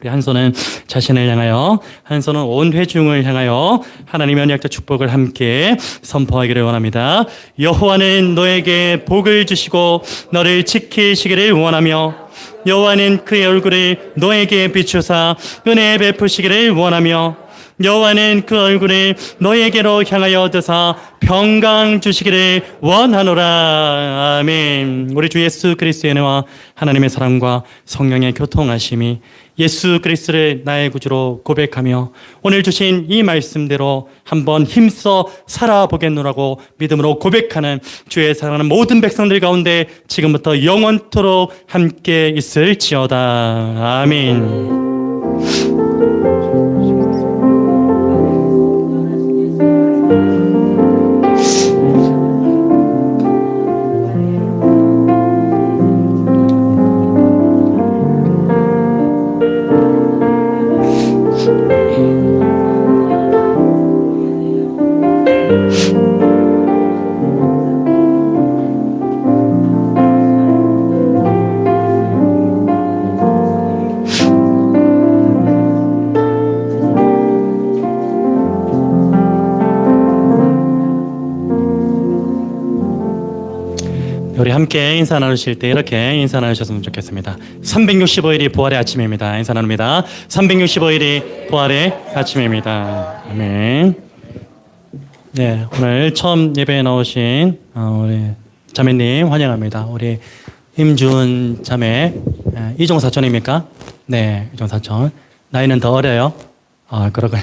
우리 한 손은 자신을 향하여, 한 손은 온 회중을 향하여 하나님의 언약적 축복을 함께 선포하기를 원합니다. 여호와는 너에게 복을 주시고 너를 지키시기를 원하며 여호와는 그의 얼굴을 너에게 비추사 은혜 베푸시기를 원하며 여호와는 그 얼굴을 너에게로 향하여 드사 평강 주시기를 원하노라. 아멘. 우리 주 예수 그리스도의 은혜와 하나님의 사랑과 성령의 교통하심이 예수 그리스도를 나의 구주로 고백하며 오늘 주신 이 말씀대로 한번 힘써 살아보겠노라고 믿음으로 고백하는 주의 사랑하는 모든 백성들 가운데 지금부터 영원토록 함께 있을지어다. 아멘. 우리 함께 인사 나누실 때 이렇게 인사 나누셨으면 좋겠습니다. 365일이 부활의 아침입니다. 인사 나눕니다. 365일이 부활의 아침입니다. 아멘. 네, 오늘 처음 예배에 나오신 우리 자매님 환영합니다. 우리 임준 자매, 이종 사촌입니까? 네, 이종 사촌. 나이는 더 어려요? 아, 그렇군요.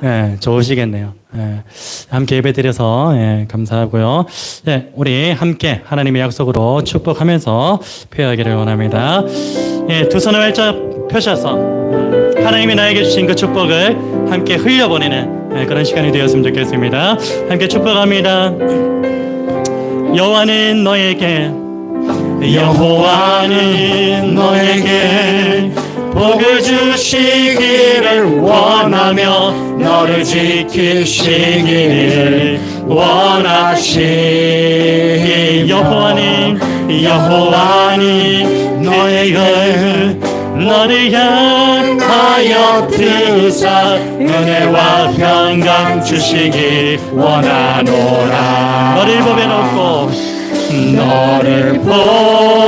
네, 좋으시겠네요. 네, 함께 예배드려서 감사하고요. 네, 우리 함께 하나님의 약속으로 축복하면서 표현하기를 원합니다. 예, 두 손을 활짝 펴셔서 하나님이 나에게 주신 그 축복을 함께 흘려보내는 그런 시간이 되었으면 좋겠습니다. 함께 축복합니다. 여호와는 너에게 복을 주시기를 원하며 너를 지키시기를 원하시. 여호와는 너를 향하여 드사 은혜와 평강 주시기 원하노라. 너를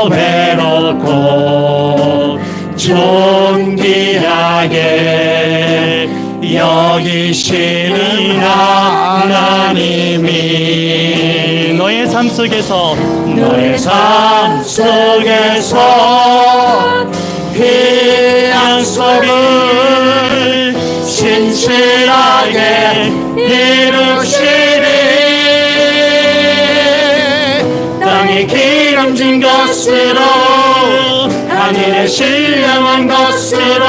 보배롭고 존귀하게 여기시는 하나님이 너의 삶 속에서 이 약속을 신실하게 이루시리. 땅에 기름진 것으로 하늘에 신령한 것으로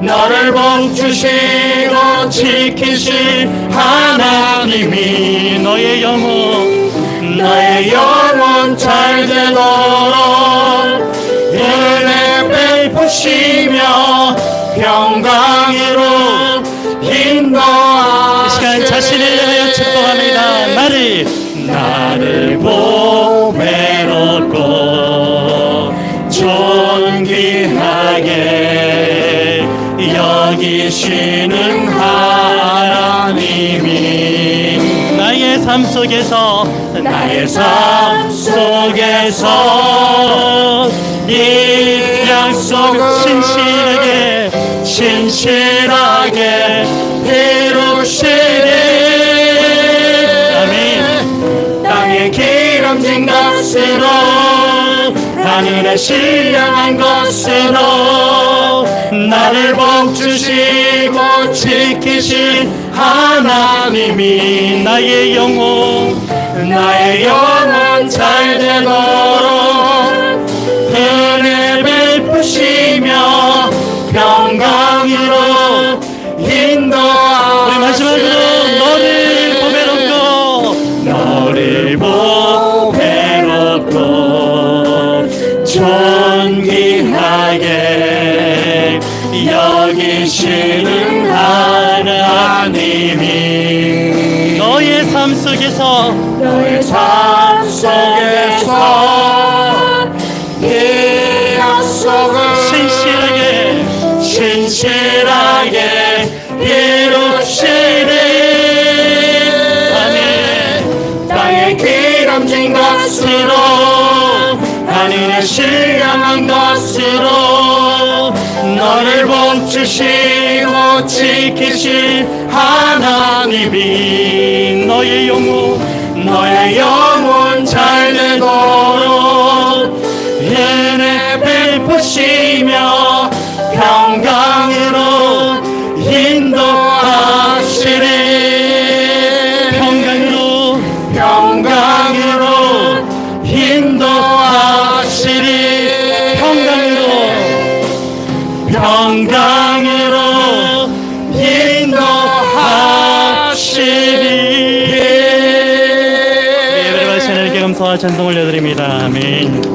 너를 복주시고 지키실 하나님이 너의 영혼 잘 되도록 은혜 베푸시며 평강으로 인도하시리. 이 시간 자신을 위하여 축복합니다. 나를 보배롭고 존귀하게 여기시는 하나님이 나의 삶 속에서 이 약속을 신실하게 이루시리. 아멘. 땅에 기름진 것으로 하늘에 신령한 것으로 나를 복주시고 지키실 하나님이 나의 영혼 잘 되도록 은혜 베푸시며 평강으로 인도하시리. 우리 마지막으로 너를 보배롭고 존귀하게 여기시는 하나님이 너의 삶 속에서 이 약속을 신실하게 이루시리. 아멘. 땅에 기름진 것으로 하늘에 신령한 것으로 너를 복주시고 지키실 하나님이 너의 영혼 잘 되도록 은혜 베푸시며 평강으로 인도하시리. 평강으로 인도하시리. 평강으로 인도하시리. 예배를 하시는 하나님께 감사와 찬송 올려드립니다. 아멘.